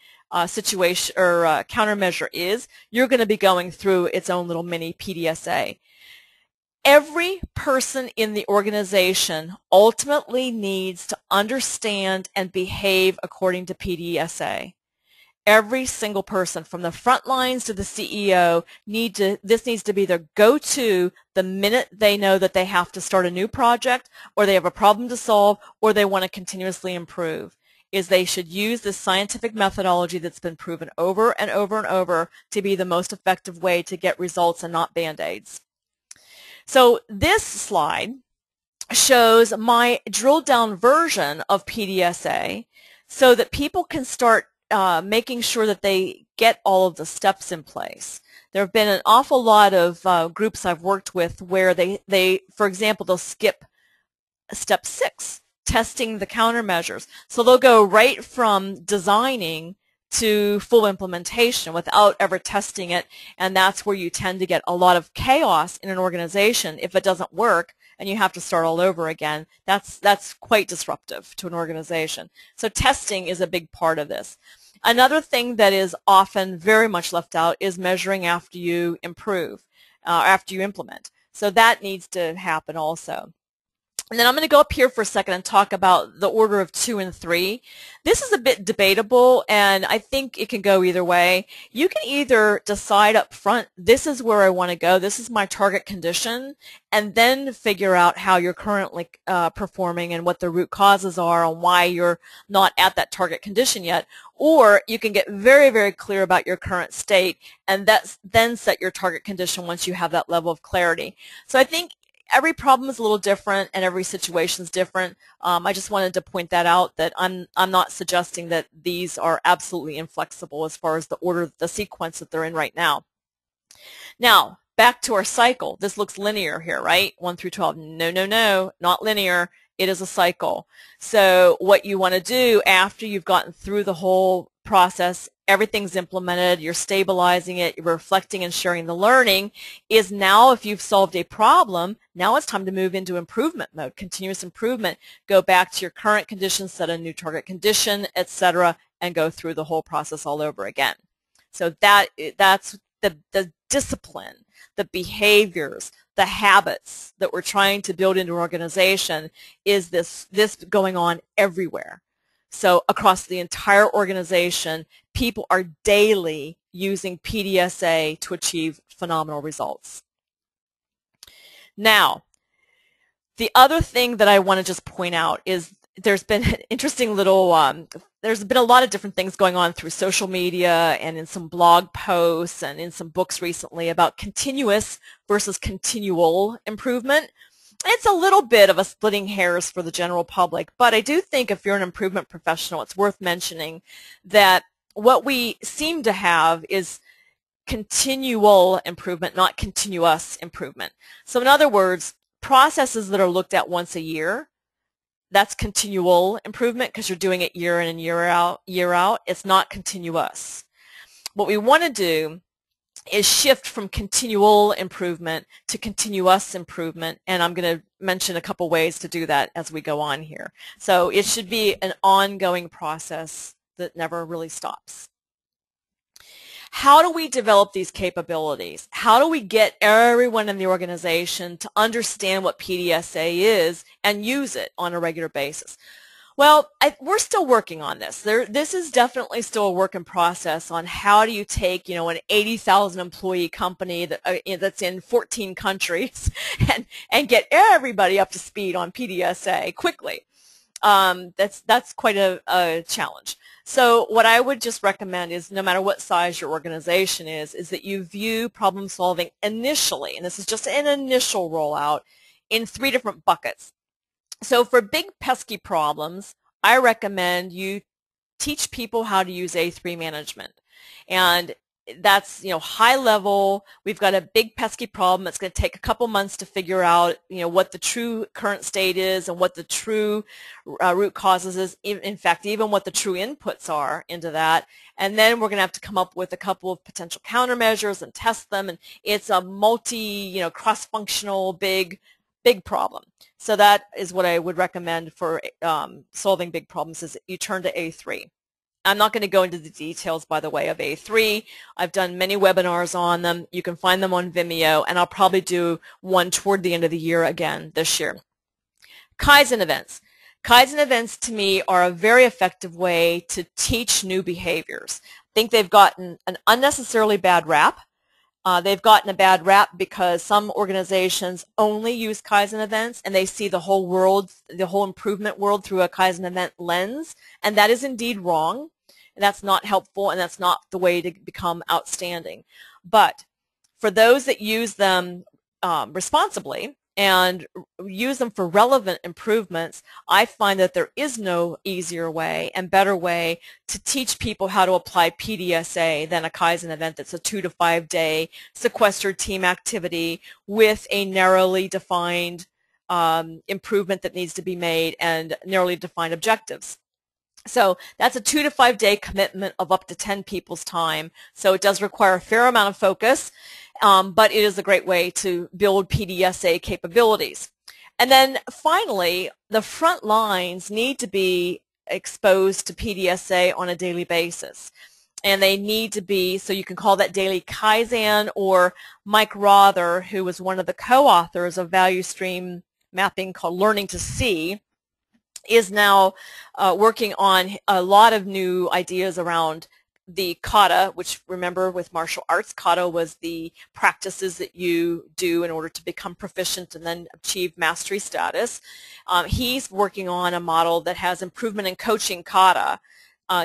situation or countermeasure is, you're going to be going through its own little mini PDSA. Every person in the organization ultimately needs to understand and behave according to PDSA. Every single person, from the front lines to the CEO, this needs to be their go-to the minute they know that they have to start a new project, or they have a problem to solve, or they want to continuously improve. Is they should use this scientific methodology that's been proven over and over and over to be the most effective way to get results and not Band-Aids. So this slide shows my drilled down version of PDSA so that people can start making sure that they get all of the steps in place. There have been an awful lot of groups I've worked with where they, for example, they'll skip step 6, testing the countermeasures. So they'll go right from designing to full implementation without ever testing it, and that's where you tend to get a lot of chaos in an organization if it doesn't work and you have to start all over again. That's quite disruptive to an organization. So testing is a big part of this. Another thing that is often very much left out is measuring after you improve, after you implement. So that needs to happen also. And then I'm going to go up here for a second and talk about the order of 2 and 3. This is a bit debatable, and I think it can go either way. You can either decide up front, this is where I want to go, this is my target condition, and then figure out how you're currently performing and what the root causes are and why you're not at that target condition yet. Or you can get very, very clear about your current state and then set your target condition once you have that level of clarity. So I think every problem is a little different and every situation is different. I just wanted to point that out, that I'm not suggesting that these are absolutely inflexible as far as the order, the sequence that they're in right now. Now, back to our cycle. This looks linear here, right? 1 through 12. No, not linear. It is a cycle. So what you want to do after you've gotten through the whole process, everything's implemented, you're stabilizing it, you're reflecting and sharing the learning, is now if you've solved a problem, now it's time to move into improvement mode, continuous improvement. Go back to your current conditions, set a new target condition, etc., and go through the whole process all over again. So that's the discipline, the behaviors, the habits that we're trying to build into an organization, is this going on everywhere. So across the entire organization, people are daily using PDSA to achieve phenomenal results. Now, the other thing that I want to just point out is there's been an interesting little, there's been a lot of different things going on through social media and in some blog posts and in some books recently about continuous versus continual improvement. It's a little bit of a splitting hairs for the general public, but I do think if you're an improvement professional, it's worth mentioning that what we seem to have is continual improvement, not continuous improvement. So in other words, Processes that are looked at once a year, that's continual improvement because you're doing it year in and year out, year out. It's not continuous. What we want to do is shift from continual improvement to continuous improvement, and I'm going to mention a couple ways to do that as we go on here. So it should be an ongoing process that never really stops. How do we develop these capabilities? How do we get everyone in the organization to understand what PDSA is and use it on a regular basis? Well, we're still working on this. This is definitely still a work in process on how do you take, an 80,000 employee company that's in 14 countries and get everybody up to speed on PDSA quickly. That's quite a challenge. So what I would just recommend is, no matter what size your organization is that you view problem solving initially, and this is just an initial rollout, in 3 different buckets. So for big pesky problems, I recommend you teach people how to use A3 management. And that's, high level. We've got a big pesky problem. It's going to take a couple months to figure out, what the true current state is and what the true root causes is. In fact, even what the true inputs are into that. And then we're going to have to come up with a couple of potential countermeasures and test them. And it's a multi, cross-functional big problem. So that is what I would recommend for solving big problems, is you turn to A3. I'm not going to go into the details, by the way, of A3. I've done many webinars on them. You can find them on Vimeo, and I'll probably do one toward the end of the year again this year. Kaizen events. Kaizen events, to me, are a very effective way to teach new behaviors. I think they've gotten an unnecessarily bad rap. They've gotten a bad rap because some organizations only use Kaizen events and they see the whole world, the whole improvement world, through a Kaizen event lens, and that is indeed wrong. And that's not helpful, and that's not the way to become outstanding. But for those that use them responsibly and use them for relevant improvements, I find that there is no easier way and better way to teach people how to apply PDSA than a Kaizen event that's a 2 to 5 day sequestered team activity with a narrowly defined improvement that needs to be made and narrowly defined objectives. So that's a 2 to 5 day commitment of up to 10 people's time. So it does require a fair amount of focus, but it is a great way to build PDSA capabilities. And then finally, the front lines need to be exposed to PDSA on a daily basis. And they need to be, so you can call that daily Kaizen, or Mike Rother, who was one of the co-authors of value stream mapping called Learning to See, is now working on a lot of new ideas around the kata, which, remember, with martial arts, kata was the practices that you do in order to become proficient and then achieve mastery status. He's working on a model that has improvement in coaching kata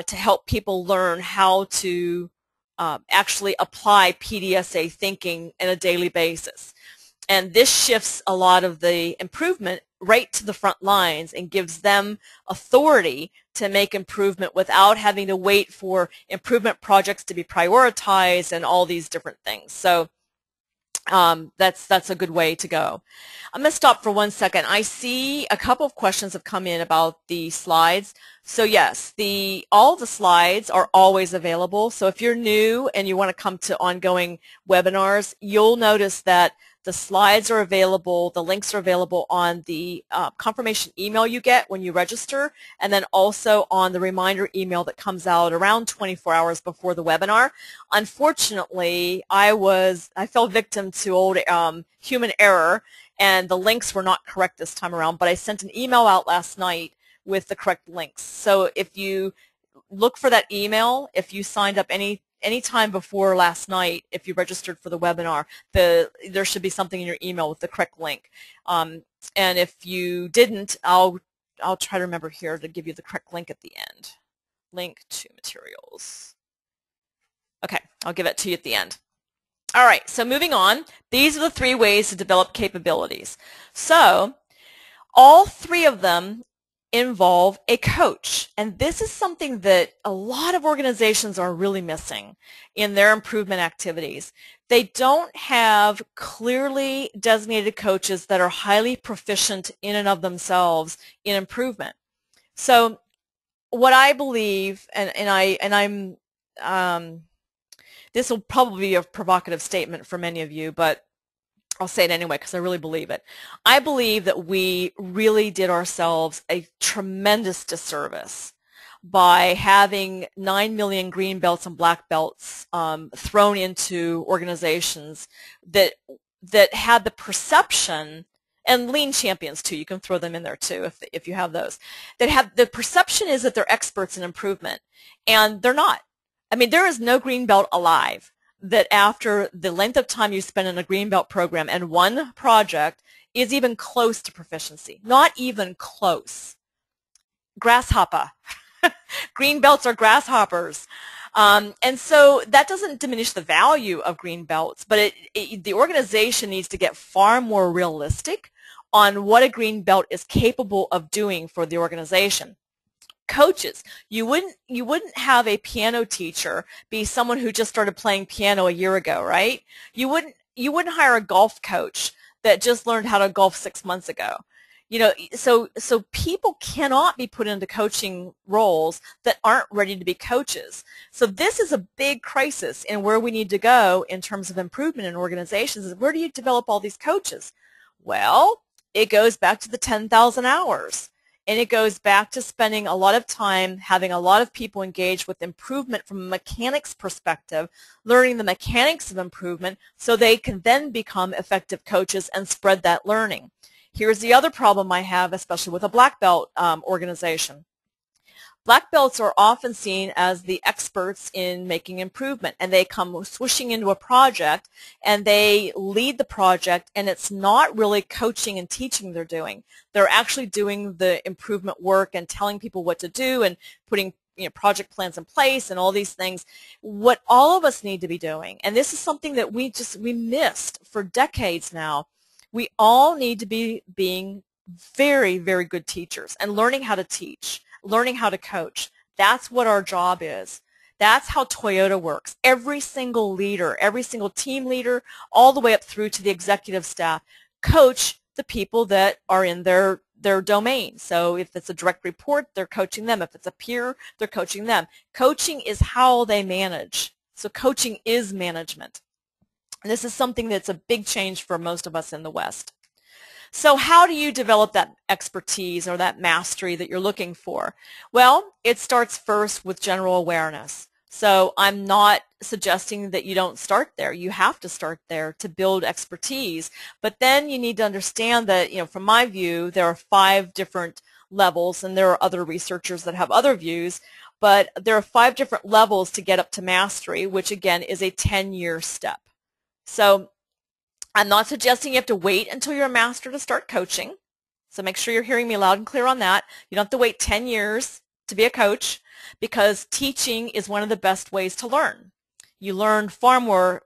to help people learn how to actually apply PDSA thinking on a daily basis. And this shifts a lot of the improvement right to the front lines and gives them authority to make improvement without having to wait for improvement projects to be prioritized and all these different things. So that's a good way to go. I'm going to stop for 1 second. I see a couple of questions have come in about the slides. So yes, all the slides are always available. So if you're new and you want to come to ongoing webinars, you'll notice that the slides are available, the links are available on the confirmation email you get when you register, and then also on the reminder email that comes out around 24 hours before the webinar. Unfortunately, I fell victim to old human error, and the links were not correct this time around, but I sent an email out last night with the correct links. So if you look for that email, if you signed up any time before last night, if you registered for the webinar, there should be something in your email with the correct link. And if you didn't, I'll try to remember here to give you the correct link at the end. Link to materials. Okay, I'll give it to you at the end. All right, so moving on, these are the 3 ways to develop capabilities. So all 3 of them involve a coach, and this is something that a lot of organizations are really missing in their improvement activities. They don't have clearly designated coaches that are highly proficient in and of themselves in improvement. So what I believe, this will probably be a provocative statement for many of you, but I'll say it anyway because I really believe it. I believe that we really did ourselves a tremendous disservice by having 9 million green belts and black belts thrown into organizations that had the perception, and lean champions too, you can throw them in there too if you have those, that have the perception is that they're experts in improvement, and they're not. I mean, there is no green belt alive that after the length of time you spend in a green belt program and one project is even close to proficiency. Not even close. Grasshopper. Green belts are grasshoppers. And so that doesn't diminish the value of green belts, but the organization needs to get far more realistic on what a green belt is capable of doing for the organization. Coaches, you wouldn't have a piano teacher be someone who just started playing piano a year ago, right? You wouldn't hire a golf coach that just learned how to golf 6 months ago. You know, so people cannot be put into coaching roles that aren't ready to be coaches. So this is a big crisis in where we need to go in terms of improvement in organizations. Where do you develop all these coaches? Well, it goes back to the 10,000 hours. And it goes back to spending a lot of time having a lot of people engaged with improvement from a mechanics perspective, learning the mechanics of improvement so they can then become effective coaches and spread that learning. Here's the other problem I have, especially with a black belt organization. Black belts are often seen as the experts in making improvement, and they come swooshing into a project and they lead the project, and it's not really coaching and teaching they're doing. They're actually doing the improvement work and telling people what to do and putting project plans in place and all these things. What all of us need to be doing, and this is something that we missed for decades now, we all need to be being very, very good teachers and learning how to teach, learning how to coach. That's what our job is. That's how Toyota works. Every single leader, every single team leader, all the way up through to the executive staff, coach the people that are in their domain. So if it's a direct report, they're coaching them. If it's a peer, they're coaching them. Coaching is how they manage. So coaching is management. And this is something that's a big change for most of us in the West. So how do you develop that expertise or that mastery that you're looking for? Well, it starts first with general awareness. So I'm not suggesting that you don't start there. You have to start there to build expertise. But then you need to understand that, from my view, there are 5 different levels, and there are other researchers that have other views, but there are 5 different levels to get up to mastery, which again is a 10-year step. So I'm not suggesting you have to wait until you're a master to start coaching. So make sure you're hearing me loud and clear on that. You don't have to wait 10 years to be a coach, because teaching is one of the best ways to learn. You learn far more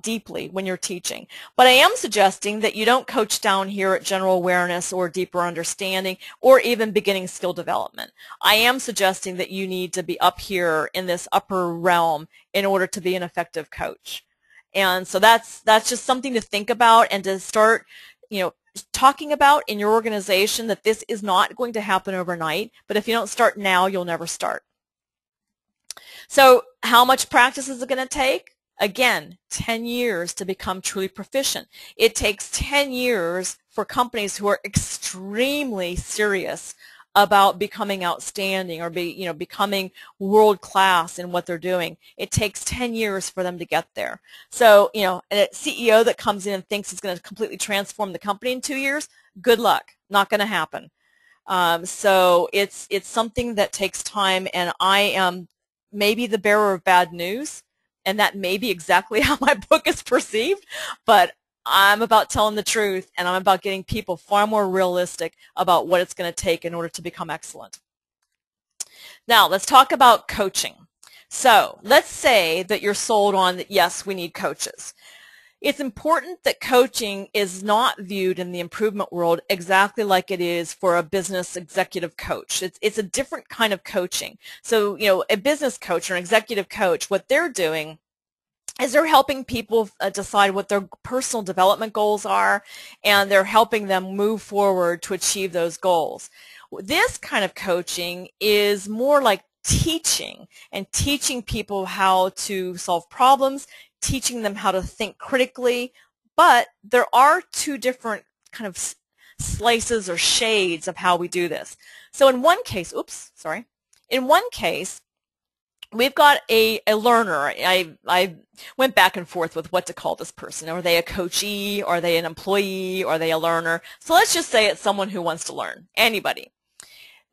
deeply when you're teaching. But I am suggesting that you don't coach down here at general awareness or deeper understanding or even beginning skill development. I am suggesting that you need to be up here in this upper realm in order to be an effective coach. And so that's just something to think about and to start, talking about in your organization, that this is not going to happen overnight, but if you don't start now, you'll never start. So how much practice is it going to take? Again, 10 years to become truly proficient. It takes 10 years for companies who are extremely serious about becoming outstanding or becoming world class in what they're doing. It takes 10 years for them to get there. So, a CEO that comes in and thinks he's going to completely transform the company in 2 years, good luck. Not going to happen. So it's something that takes time, and I am maybe the bearer of bad news, and that may be exactly how my book is perceived, but I'm about telling the truth, and I'm about getting people far more realistic about what it's going to take in order to become excellent. Now, let's talk about coaching. So let's say that you're sold on that, yes, we need coaches. It's important that coaching is not viewed in the improvement world exactly like it is for a business executive coach. It's a different kind of coaching. So, a business coach or an executive coach, what they're doing is they're helping people decide what their personal development goals are, and they're helping them move forward to achieve those goals. This kind of coaching is more like teaching, and teaching people how to solve problems, teaching them how to think critically, but there are two different kind of slices or shades of how we do this. So in one case, in one case, we've got a learner. I went back and forth with what to call this person. Are they a coachee? Are they an employee? Are they a learner? So let's just say it's someone who wants to learn. Anybody.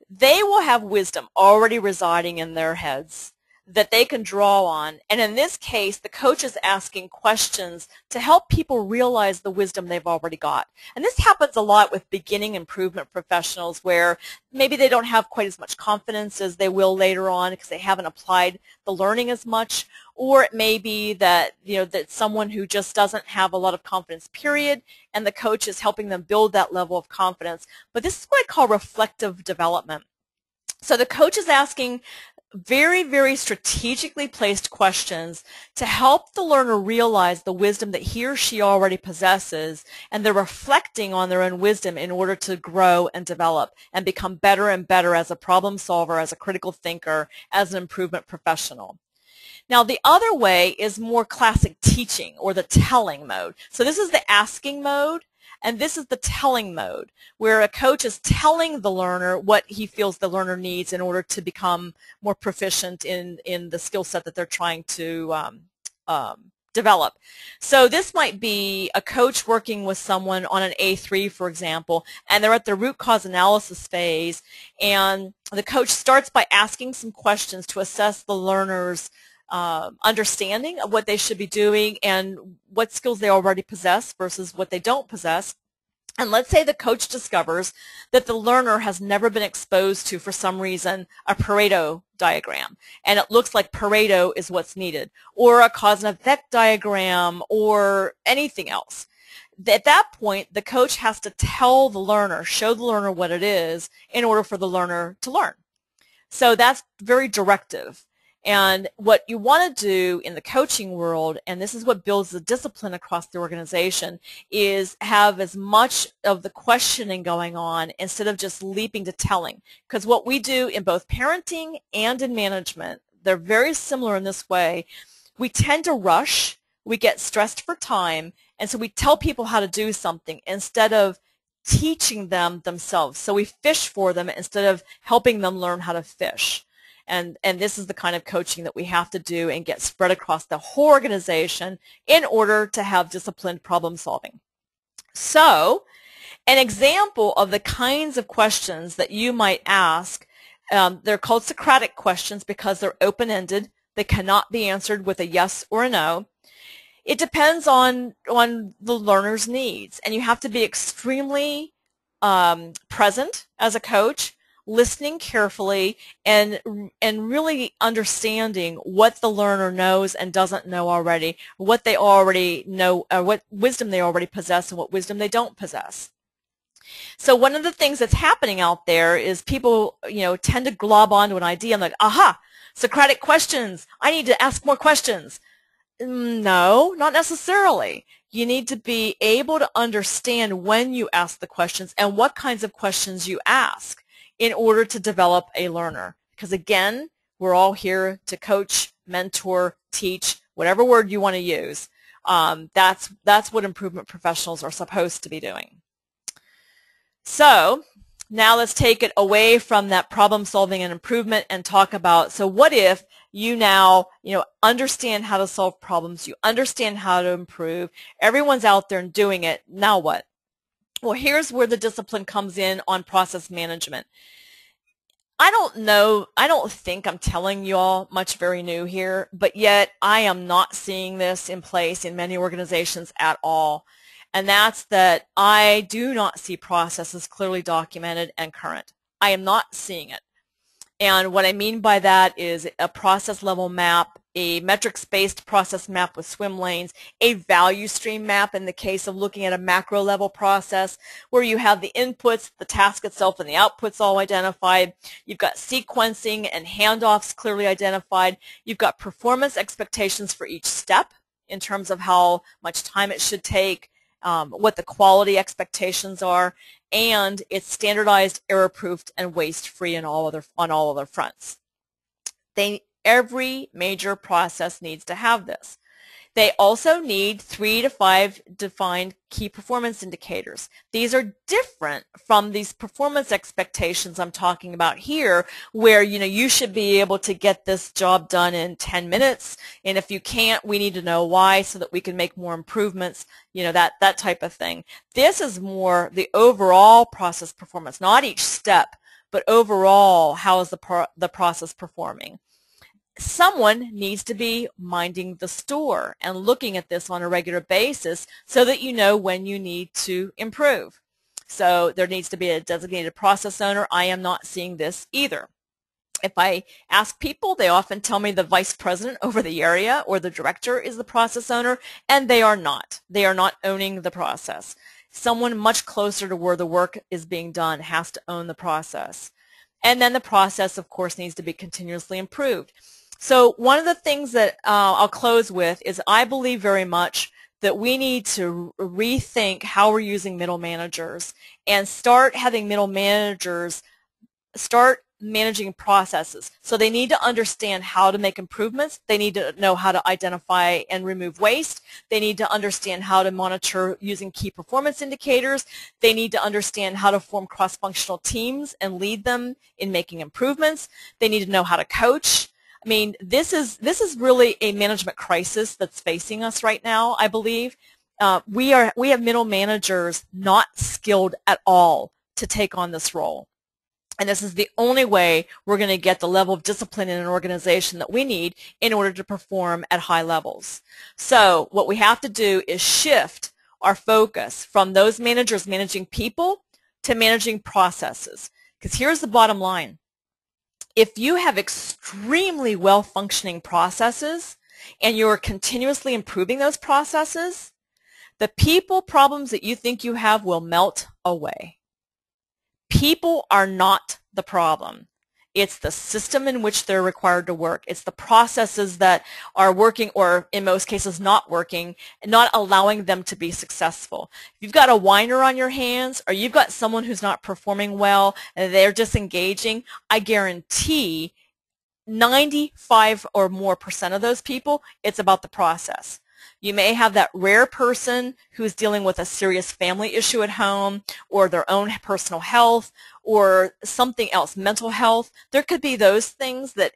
They will have wisdom already residing in their heads that they can draw on. And in this case, the coach is asking questions to help people realize the wisdom they've already got. And this happens a lot with beginning improvement professionals, where maybe they don't have quite as much confidence as they will later on because they haven't applied the learning as much. Or it may be that, that someone who just doesn't have a lot of confidence, period, and the coach is helping them build that level of confidence. But this is what I call reflective development. So the coach is asking very, very strategically placed questions to help the learner realize the wisdom that he or she already possesses, and they're reflecting on their own wisdom in order to grow and develop and become better and better as a problem solver, as a critical thinker, as an improvement professional. Now, the other way is more classic teaching, or the telling mode. So this is the asking mode, and this is the telling mode, where a coach is telling the learner what he feels the learner needs in order to become more proficient in the skill set that they're trying to develop. So this might be a coach working with someone on an A3, for example, and they're at the root cause analysis phase, and the coach starts by asking some questions to assess the learner's understanding of what they should be doing and what skills they already possess versus what they don't possess. And let's say the coach discovers that the learner has never been exposed to, for some reason, a Pareto diagram, and it looks like Pareto is what's needed, or a cause and effect diagram, or anything else. At that point, the coach has to tell the learner, show the learner what it is in order for the learner to learn. So that's very directive. And what you want to do in the coaching world, and this is what builds the discipline across the organization, is have as much of the questioning going on instead of just leaping to telling. Because what we do in both parenting and in management, they're very similar in this way. We tend to rush, we get stressed for time, and so we tell people how to do something instead of teaching them themselves. So we fish for them instead of helping them learn how to fish. And this is the kind of coaching that we have to do and get spread across the whole organization in order to have disciplined problem solving. So an example of the kinds of questions that you might ask, they're called Socratic questions because they're open-ended. They cannot be answered with a yes or a no. It depends on the learner's needs, and you have to be extremely present as a coach, listening carefully, and really understanding what the learner knows and doesn't know already, what they already know, what wisdom they already possess and what wisdom they don't possess. So one of the things that's happening out there is people, tend to glob onto an idea and like, aha, Socratic questions, I need to ask more questions. No, not necessarily. You need to be able to understand when you ask the questions and what kinds of questions you ask in order to develop a learner. Because again, we're all here to coach, mentor, teach, whatever word you want to use. That's what improvement professionals are supposed to be doing. So now let's take it away from that problem solving and improvement and talk about, so what if you now understand how to solve problems, you understand how to improve, everyone's out there and doing it, now what? Well, here's where the discipline comes in on process management. I don't think I'm telling you all much very new here, but yet I am not seeing this in place in many organizations at all. And that's that I do not see processes clearly documented and current. I am not seeing it. And what I mean by that is a process level map, a metrics-based process map with swim lanes, a value stream map in the case of looking at a macro level process where you have the inputs, the task itself, and the outputs all identified. You've got sequencing and handoffs clearly identified. You've got performance expectations for each step in terms of how much time it should take, what the quality expectations are, and it's standardized, error-proofed, and waste-free on all other fronts. Every major process needs to have this. They also need 3 to 5 defined key performance indicators. These are different from these performance expectations I'm talking about here, where you should be able to get this job done in 10 minutes, and if you can't, we need to know why so that we can make more improvements, that type of thing. This is more the overall process performance, not each step, but overall, how is the process performing? Someone needs to be minding the store and looking at this on a regular basis so that you know when you need to improve. So there needs to be a designated process owner. I am not seeing this either. If I ask people, they often tell me the vice president over the area or the director is the process owner, and they are not. They are not owning the process. Someone much closer to where the work is being done has to own the process. And then the process, of course, needs to be continuously improved. So one of the things that I'll close with is I believe very much that we need to rethink how we're using middle managers and start having middle managers start managing processes. So they need to understand how to make improvements. They need to know how to identify and remove waste. They need to understand how to monitor using key performance indicators. They need to understand how to form cross-functional teams and lead them in making improvements. They need to know how to coach. I mean, this is really a management crisis that's facing us right now, I believe. We have middle managers not skilled at all to take on this role. And this is the only way we're going to get the level of discipline in an organization that we need in order to perform at high levels. So what we have to do is shift our focus from those managers managing people to managing processes. Because here's the bottom line. If you have extremely well-functioning processes and you're continuously improving those processes, the people problems that you think you have will melt away. People are not the problem. It's the system in which they're required to work. It's the processes that are working or in most cases not working and not allowing them to be successful. If you've got a whiner on your hands or you've got someone who's not performing well and they're disengaging, I guarantee 95 or more % of those people, it's about the process. You may have that rare person who's dealing with a serious family issue at home or their own personal health or something else, mental health. There could be those things that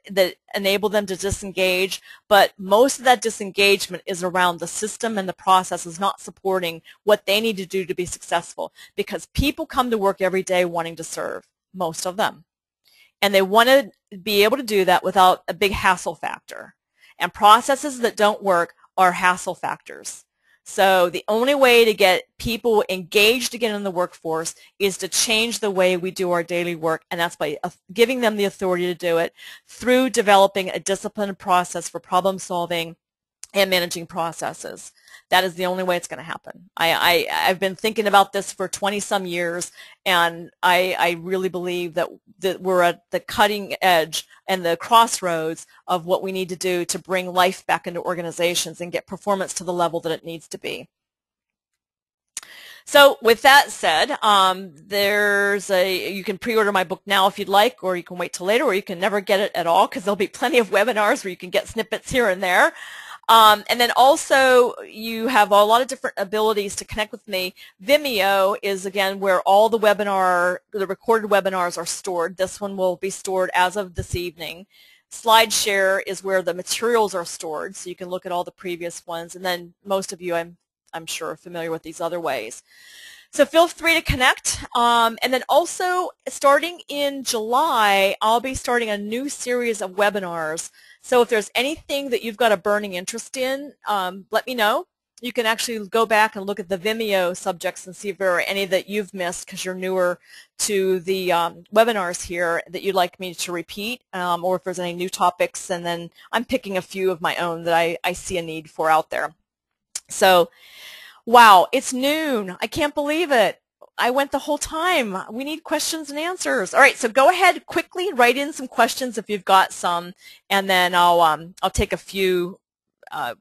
enable them to disengage, but most of that disengagement is around the system and the processes not supporting what they need to do to be successful, because people come to work every day wanting to serve, most of them. And they want to be able to do that without a big hassle factor. And processes that don't work are hassle factors. So the only way to get people engaged again in the workforce is to change the way we do our daily work, and that's by giving them the authority to do it through developing a disciplined process for problem solving and managing processes. That is the only way it's going to happen. I've been thinking about this for 20-some years, and I really believe that we're at the cutting edge and the crossroads of what we need to do to bring life back into organizations and get performance to the level that it needs to be. So with that said, you can pre-order my book now if you'd like, or you can wait till later, or you can never get it at all because there'll be plenty of webinars where you can get snippets here and there. And then also you have a lot of different abilities to connect with me. Vimeo is, again, where all the recorded webinars are stored. This one will be stored as of this evening. SlideShare is where the materials are stored, so you can look at all the previous ones. And then most of you, I'm sure, are familiar with these other ways. So feel free to connect. And then also, starting in July, I'll be starting a new series of webinars. So if there's anything that you've got a burning interest in, let me know. You can actually go back and look at the Vimeo subjects and see if there are any that you've missed because you're newer to the webinars here that you'd like me to repeat, or if there's any new topics. And then I'm picking a few of my own that I see a need for out there. So, wow, it's noon. I can't believe it. I went the whole time. We need questions and answers. All right, so go ahead quickly, write in some questions if you've got some, and then I'll take a few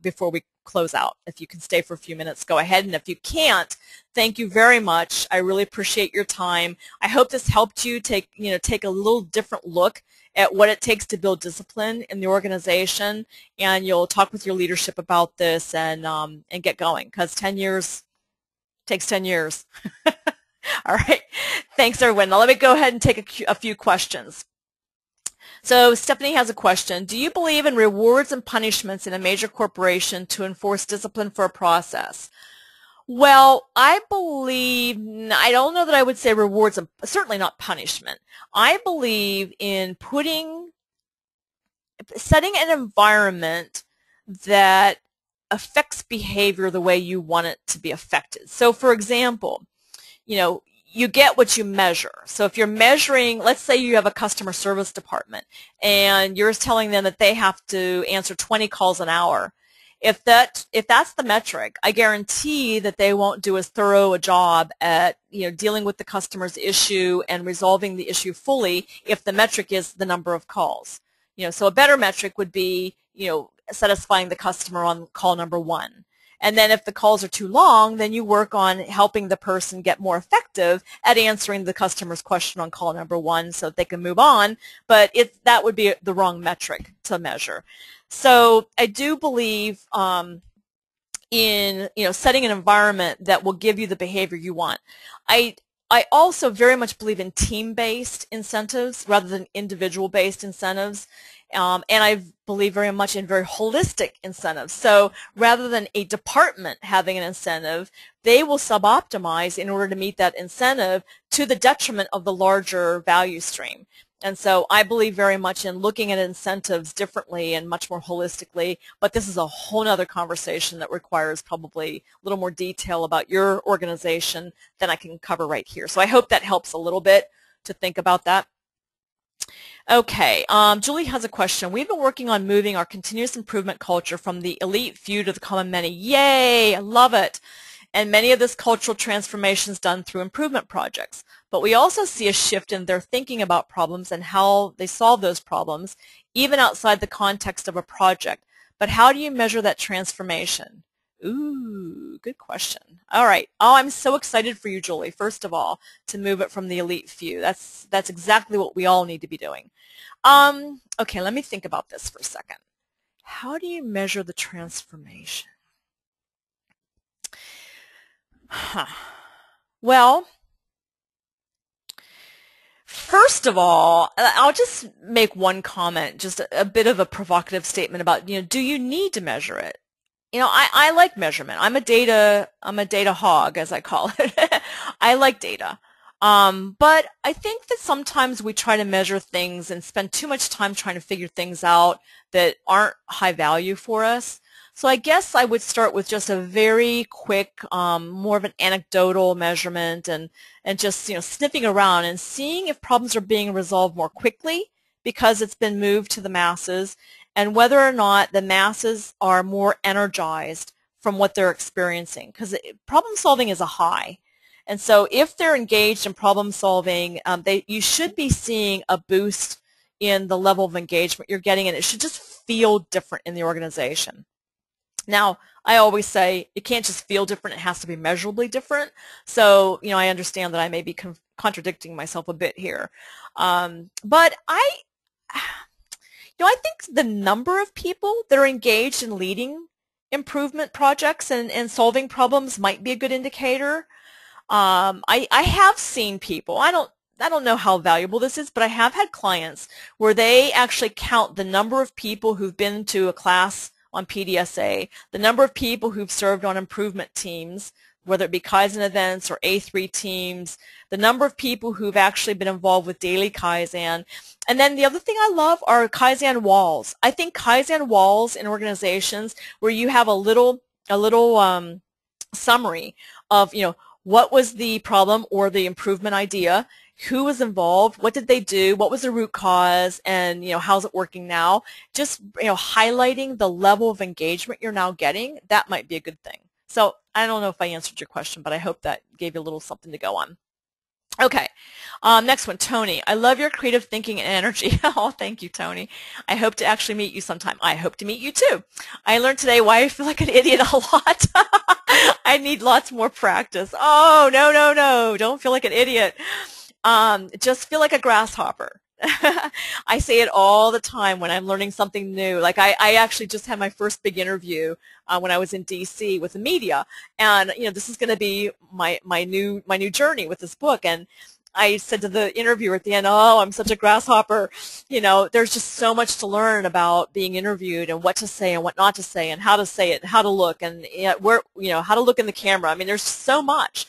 before we close out. If you can stay for a few minutes, go ahead. And if you can't, thank you very much. I really appreciate your time. I hope this helped you take a little different look at what it takes to build discipline in the organization, and you'll talk with your leadership about this and get going, because 10 years takes 10 years. All right. Thanks, everyone. Now let me go ahead and take a few questions. So Stephanie has a question. Do you believe in rewards and punishments in a major corporation to enforce discipline for a process? Well, I don't know that I would say rewards, and certainly not punishment. I believe in setting an environment that affects behavior the way you want it to be affected. So for example, you get what you measure. So if you're measuring, let's say you have a customer service department and you're telling them that they have to answer 20 calls an hour. If that's the metric, I guarantee that they won't do as thorough a job at dealing with the customer's issue and resolving the issue fully if the metric is the number of calls. So a better metric would be satisfying the customer on call number 1. And then if the calls are too long, then you work on helping the person get more effective at answering the customer's question on call number 1 so that they can move on. But that would be the wrong metric to measure. So I do believe in setting an environment that will give you the behavior you want. I also very much believe in team-based incentives rather than individual-based incentives. And I believe very much in very holistic incentives. So rather than a department having an incentive, they will sub-optimize in order to meet that incentive to the detriment of the larger value stream. And so I believe very much in looking at incentives differently and much more holistically, but this is a whole other conversation that requires probably a little more detail about your organization than I can cover right here. So I hope that helps a little bit to think about that. Okay, Julie has a question. We've been working on moving our continuous improvement culture from the elite few to the common many. Yay, I love it. And many of this cultural transformation is done through improvement projects. But we also see a shift in their thinking about problems and how they solve those problems, even outside the context of a project. But how do you measure that transformation? Ooh, good question. All right. Oh, I'm so excited for you, Julie, first of all, to move it from the elite few. That's exactly what we all need to be doing. Okay, let me think about this for a second. How do you measure the transformation? Well, first of all, I'll just make one comment, just a bit of a provocative statement about, do you need to measure it? I like measurement. I'm a data hog, as I call it. I like data. But I think that sometimes we try to measure things and spend too much time trying to figure things out that aren't high value for us. So I guess I would start with just a very quick, more of an anecdotal measurement and just, sniffing around and seeing if problems are being resolved more quickly because it's been moved to the masses, and whether or not the masses are more energized from what they're experiencing, because problem solving is a high. And so if they're engaged in problem solving, you should be seeing a boost in the level of engagement you're getting, and it should just feel different in the organization. Now, I always say it can't just feel different, it has to be measurably different. So, I understand that I may be contradicting myself a bit here. But I think the number of people that are engaged in leading improvement projects and solving problems might be a good indicator. I have seen people, I don't know how valuable this is, but I have had clients where they actually count the number of people who've been to a class on PDSA, the number of people who've served on improvement teams, whether it be Kaizen events or A3 teams, the number of people who've actually been involved with daily Kaizen. And then the other thing I love are Kaizen walls. I think Kaizen walls in organizations where you have a little summary of, what was the problem or the improvement idea, who was involved, what did they do, what was the root cause, and how's it working now. Just highlighting the level of engagement you're now getting, that might be a good thing. So I don't know if I answered your question, but I hope that gave you a little something to go on. Okay. Next one, Tony. I love your creative thinking and energy. Oh, thank you, Tony. I hope to actually meet you sometime. I hope to meet you too. I learned today why I feel like an idiot a lot. I need lots more practice. Oh, no, no, no. Don't feel like an idiot. Just feel like a grasshopper. I say it all the time when I'm learning something new. Like I actually just had my first big interview when I was in DC with the media, and this is going to be my new journey with this book. And I said to the interviewer at the end, "Oh, I'm such a grasshopper. There's just so much to learn about being interviewed and what to say and what not to say and how to say it and how to look and how to look in the camera. I mean, there's so much.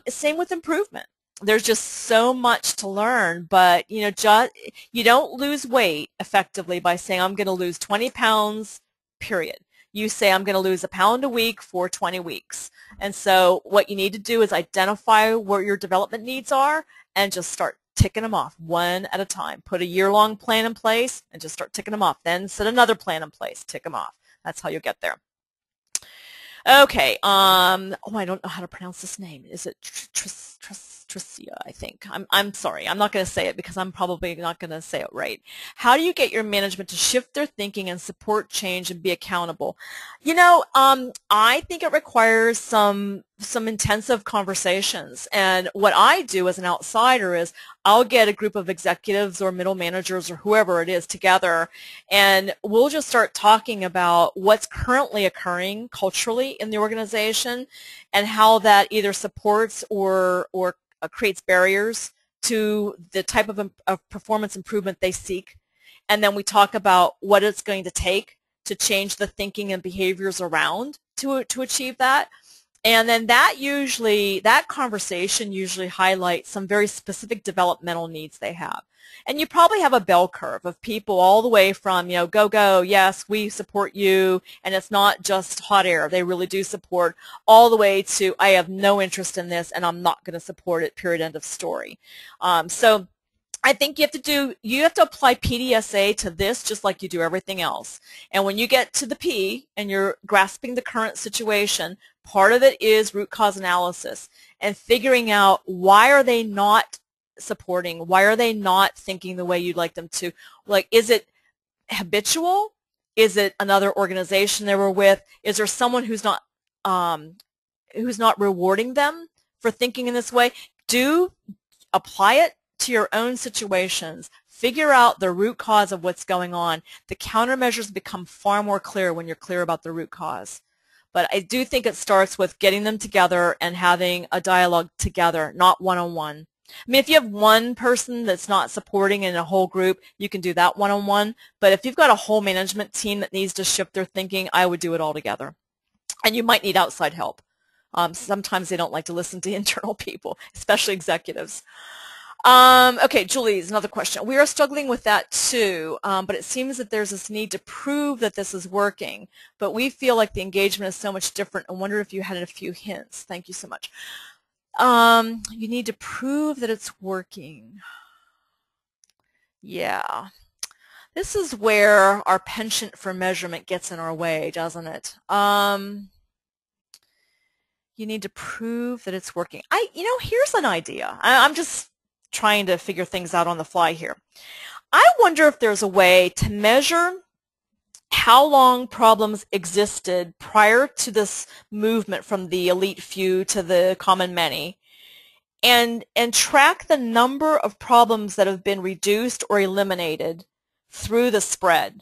Same with improvement. There's just so much to learn, but you don't lose weight effectively by saying I'm going to lose 20 pounds, period. You say I'm going to lose a pound a week for 20 weeks. And so what you need to do is identify where your development needs are and just start ticking them off one at a time. Put a year-long plan in place and just start ticking them off. Then set another plan in place, tick them off. That's how you'll get there. Okay. Oh, I don't know how to pronounce this name. Is it Tricia, I think. I'm sorry. I'm not going to say it because I'm probably not going to say it right. How do you get your management to shift their thinking and support change and be accountable? I think it requires some intensive conversations. And what I do as an outsider is I'll get a group of executives or middle managers or whoever it is together, and we'll just start talking about what's currently occurring culturally in the organization and how that either supports or creates barriers to the type of performance improvement they seek. And then we talk about what it's going to take to change the thinking and behaviors around to achieve that. And then that conversation usually highlights some very specific developmental needs they have. And you probably have a bell curve of people all the way from, go, yes, we support you, and it's not just hot air. They really do support, all the way to, I have no interest in this, and I'm not going to support it, period, end of story. So I think you have to apply PDSA to this just like you do everything else. And when you get to the P and you're grasping the current situation, part of it is root cause analysis and figuring out why are they not supporting, why are they not thinking the way you'd like them to. Like, is it habitual? Is it another organization they were with? Is there someone who's not rewarding them for thinking in this way? Apply it to your own situations. Figure out the root cause of what's going on. The countermeasures become far more clear when you're clear about the root cause. But I do think it starts with getting them together and having a dialogue together, not one-on-one. I mean, if you have one person that's not supporting in a whole group, you can do that one-on-one. But if you've got a whole management team that needs to shift their thinking, I would do it all together. And you might need outside help. Sometimes they don't like to listen to internal people, especially executives. Okay, Julie's another question. We are struggling with that too, but it seems that there's this need to prove that this is working, but we feel like the engagement is so much different. I wonder if you had a few hints. Thank you so much. You need to prove that it's working. Yeah. This is where our penchant for measurement gets in our way, doesn't it? You need to prove that it's working. Here's an idea. I'm just trying to figure things out on the fly here. I wonder if there's a way to measure how long problems existed prior to this movement from the elite few to the common many, and track the number of problems that have been reduced or eliminated through the spread.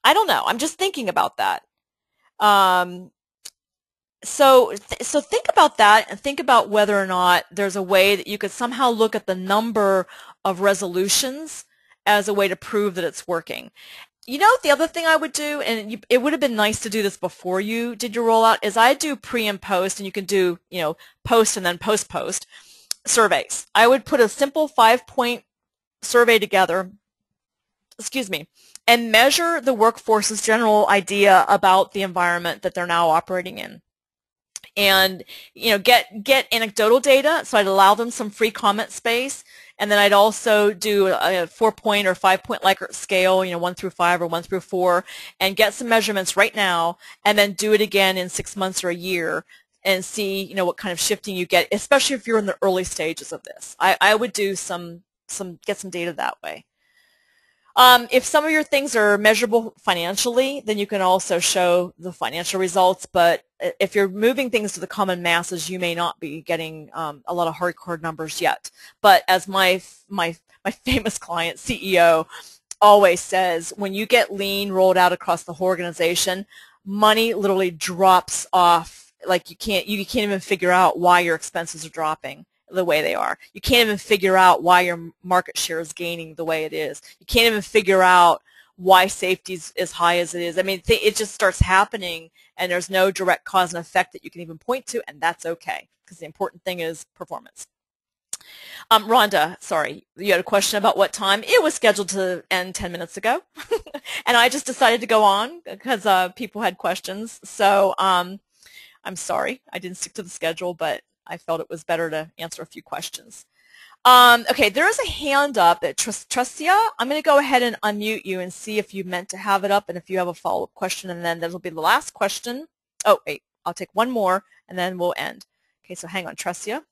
I don't know. I'm just thinking about that. So think about that and think about whether or not there's a way that you could somehow look at the number of resolutions as a way to prove that it's working. The other thing I would do, and it would have been nice to do this before you did your rollout, is I do pre and post, and you can do, post and then post surveys. I would put a simple 5-point survey together, and measure the workforce's general idea about the environment that they're now operating in. And get anecdotal data, so I'd allow them some free comment space, and then I'd also do a 4-point or 5-point Likert scale, 1 through 5 or 1 through 4, and get some measurements right now, and then do it again in 6 months or a year, and see, you know, what kind of shifting you get, especially if you're in the early stages of this. I would do get some data that way. If some of your things are measurable financially, then you can also show the financial results. But if you're moving things to the common masses, you may not be getting a lot of hardcore numbers yet. But as my famous client, CEO, always says, when you get lean rolled out across the whole organization, money literally drops off. Like you can't even figure out why your expenses are dropping the way they are. You can't even figure out why your market share is gaining the way it is. You can't even figure out why safety is as high as it is. I mean, it just starts happening, and there's no direct cause and effect that you can even point to, and that's okay, because the important thing is performance. Rhonda, sorry, you had a question about what time. It was scheduled to end 10 minutes ago, and I just decided to go on because people had questions. So I'm sorry, I didn't stick to the schedule, but I felt it was better to answer a few questions. Okay, there is a hand up at Tressia. I'm going to go ahead and unmute you and see if you meant to have it up and if you have a follow-up question, and then that'll be the last question. Oh, wait, I'll take one more, and then we'll end. Okay, so hang on, Tressia.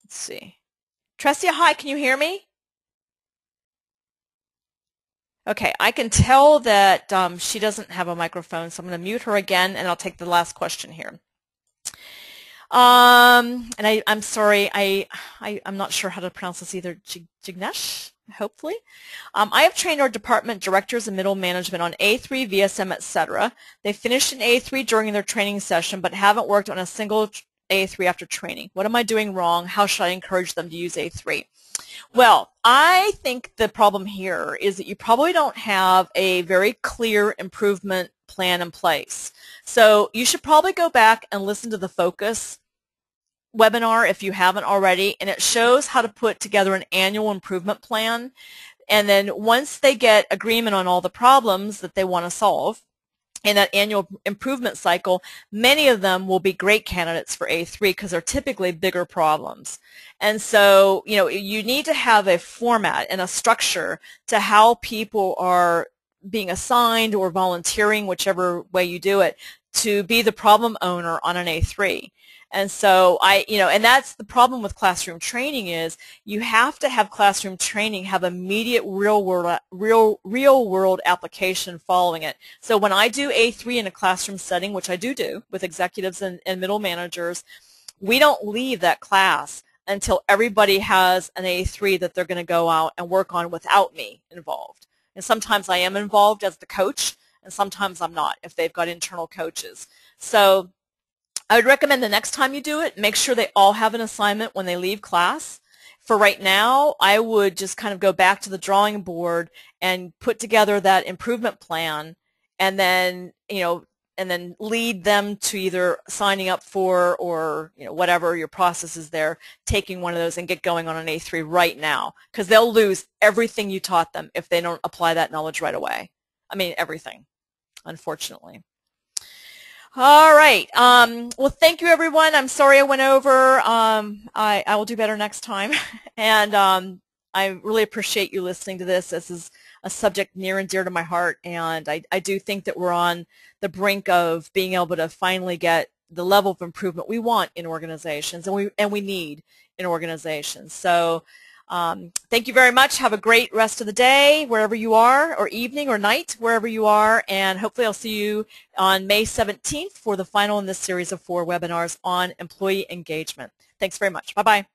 Let's see. Tressia, hi, can you hear me? Okay, I can tell that she doesn't have a microphone, so I'm going to mute her again, and I'll take the last question here. And I'm sorry, I'm not sure how to pronounce this either. Jignesh, hopefully. I have trained our department directors and middle management on A3, VSM, etc. They finished in A3 during their training session, but haven't worked on a single A3 after training. What am I doing wrong? How should I encourage them to use A3? Well, I think the problem here is that you probably don't have a very clear improvement plan in place. So you should probably go back and listen to the Focus webinar if you haven't already, and it shows how to put together an annual improvement plan. And then once they get agreement on all the problems that they want to solve in that annual improvement cycle, many of them will be great candidates for A3 because they're typically bigger problems. And so, you know, you need to have a format and a structure to how people are being assigned or volunteering, whichever way you do it, to be the problem owner on an A3. And so and that's the problem with classroom training is you have to have classroom training have immediate real world application following it. So when I do A3 in a classroom setting, which I do with executives and middle managers, we don't leave that class until everybody has an A3 that they're going to go out and work on without me involved. And sometimes I am involved as the coach, and sometimes I'm not if they've got internal coaches. So I would recommend the next time you do it, make sure they all have an assignment when they leave class. For right now, I would just kind of go back to the drawing board and put together that improvement plan, and then, and then lead them to either signing up for or, whatever your process is there, taking one of those and get going on an A3 right now, because they'll lose everything you taught them if they don't apply that knowledge right away. I mean, everything, unfortunately. All right. Well, thank you, everyone. I'm sorry I went over. I will do better next time. And I really appreciate you listening to this. This is a subject near and dear to my heart, and I do think that we're on the brink of being able to finally get the level of improvement we want in organizations, and we need in organizations. So thank you very much. Have a great rest of the day wherever you are, or evening or night wherever you are, and hopefully I'll see you on May 17th for the final in this series of 4 webinars on employee engagement. Thanks very much. Bye-bye.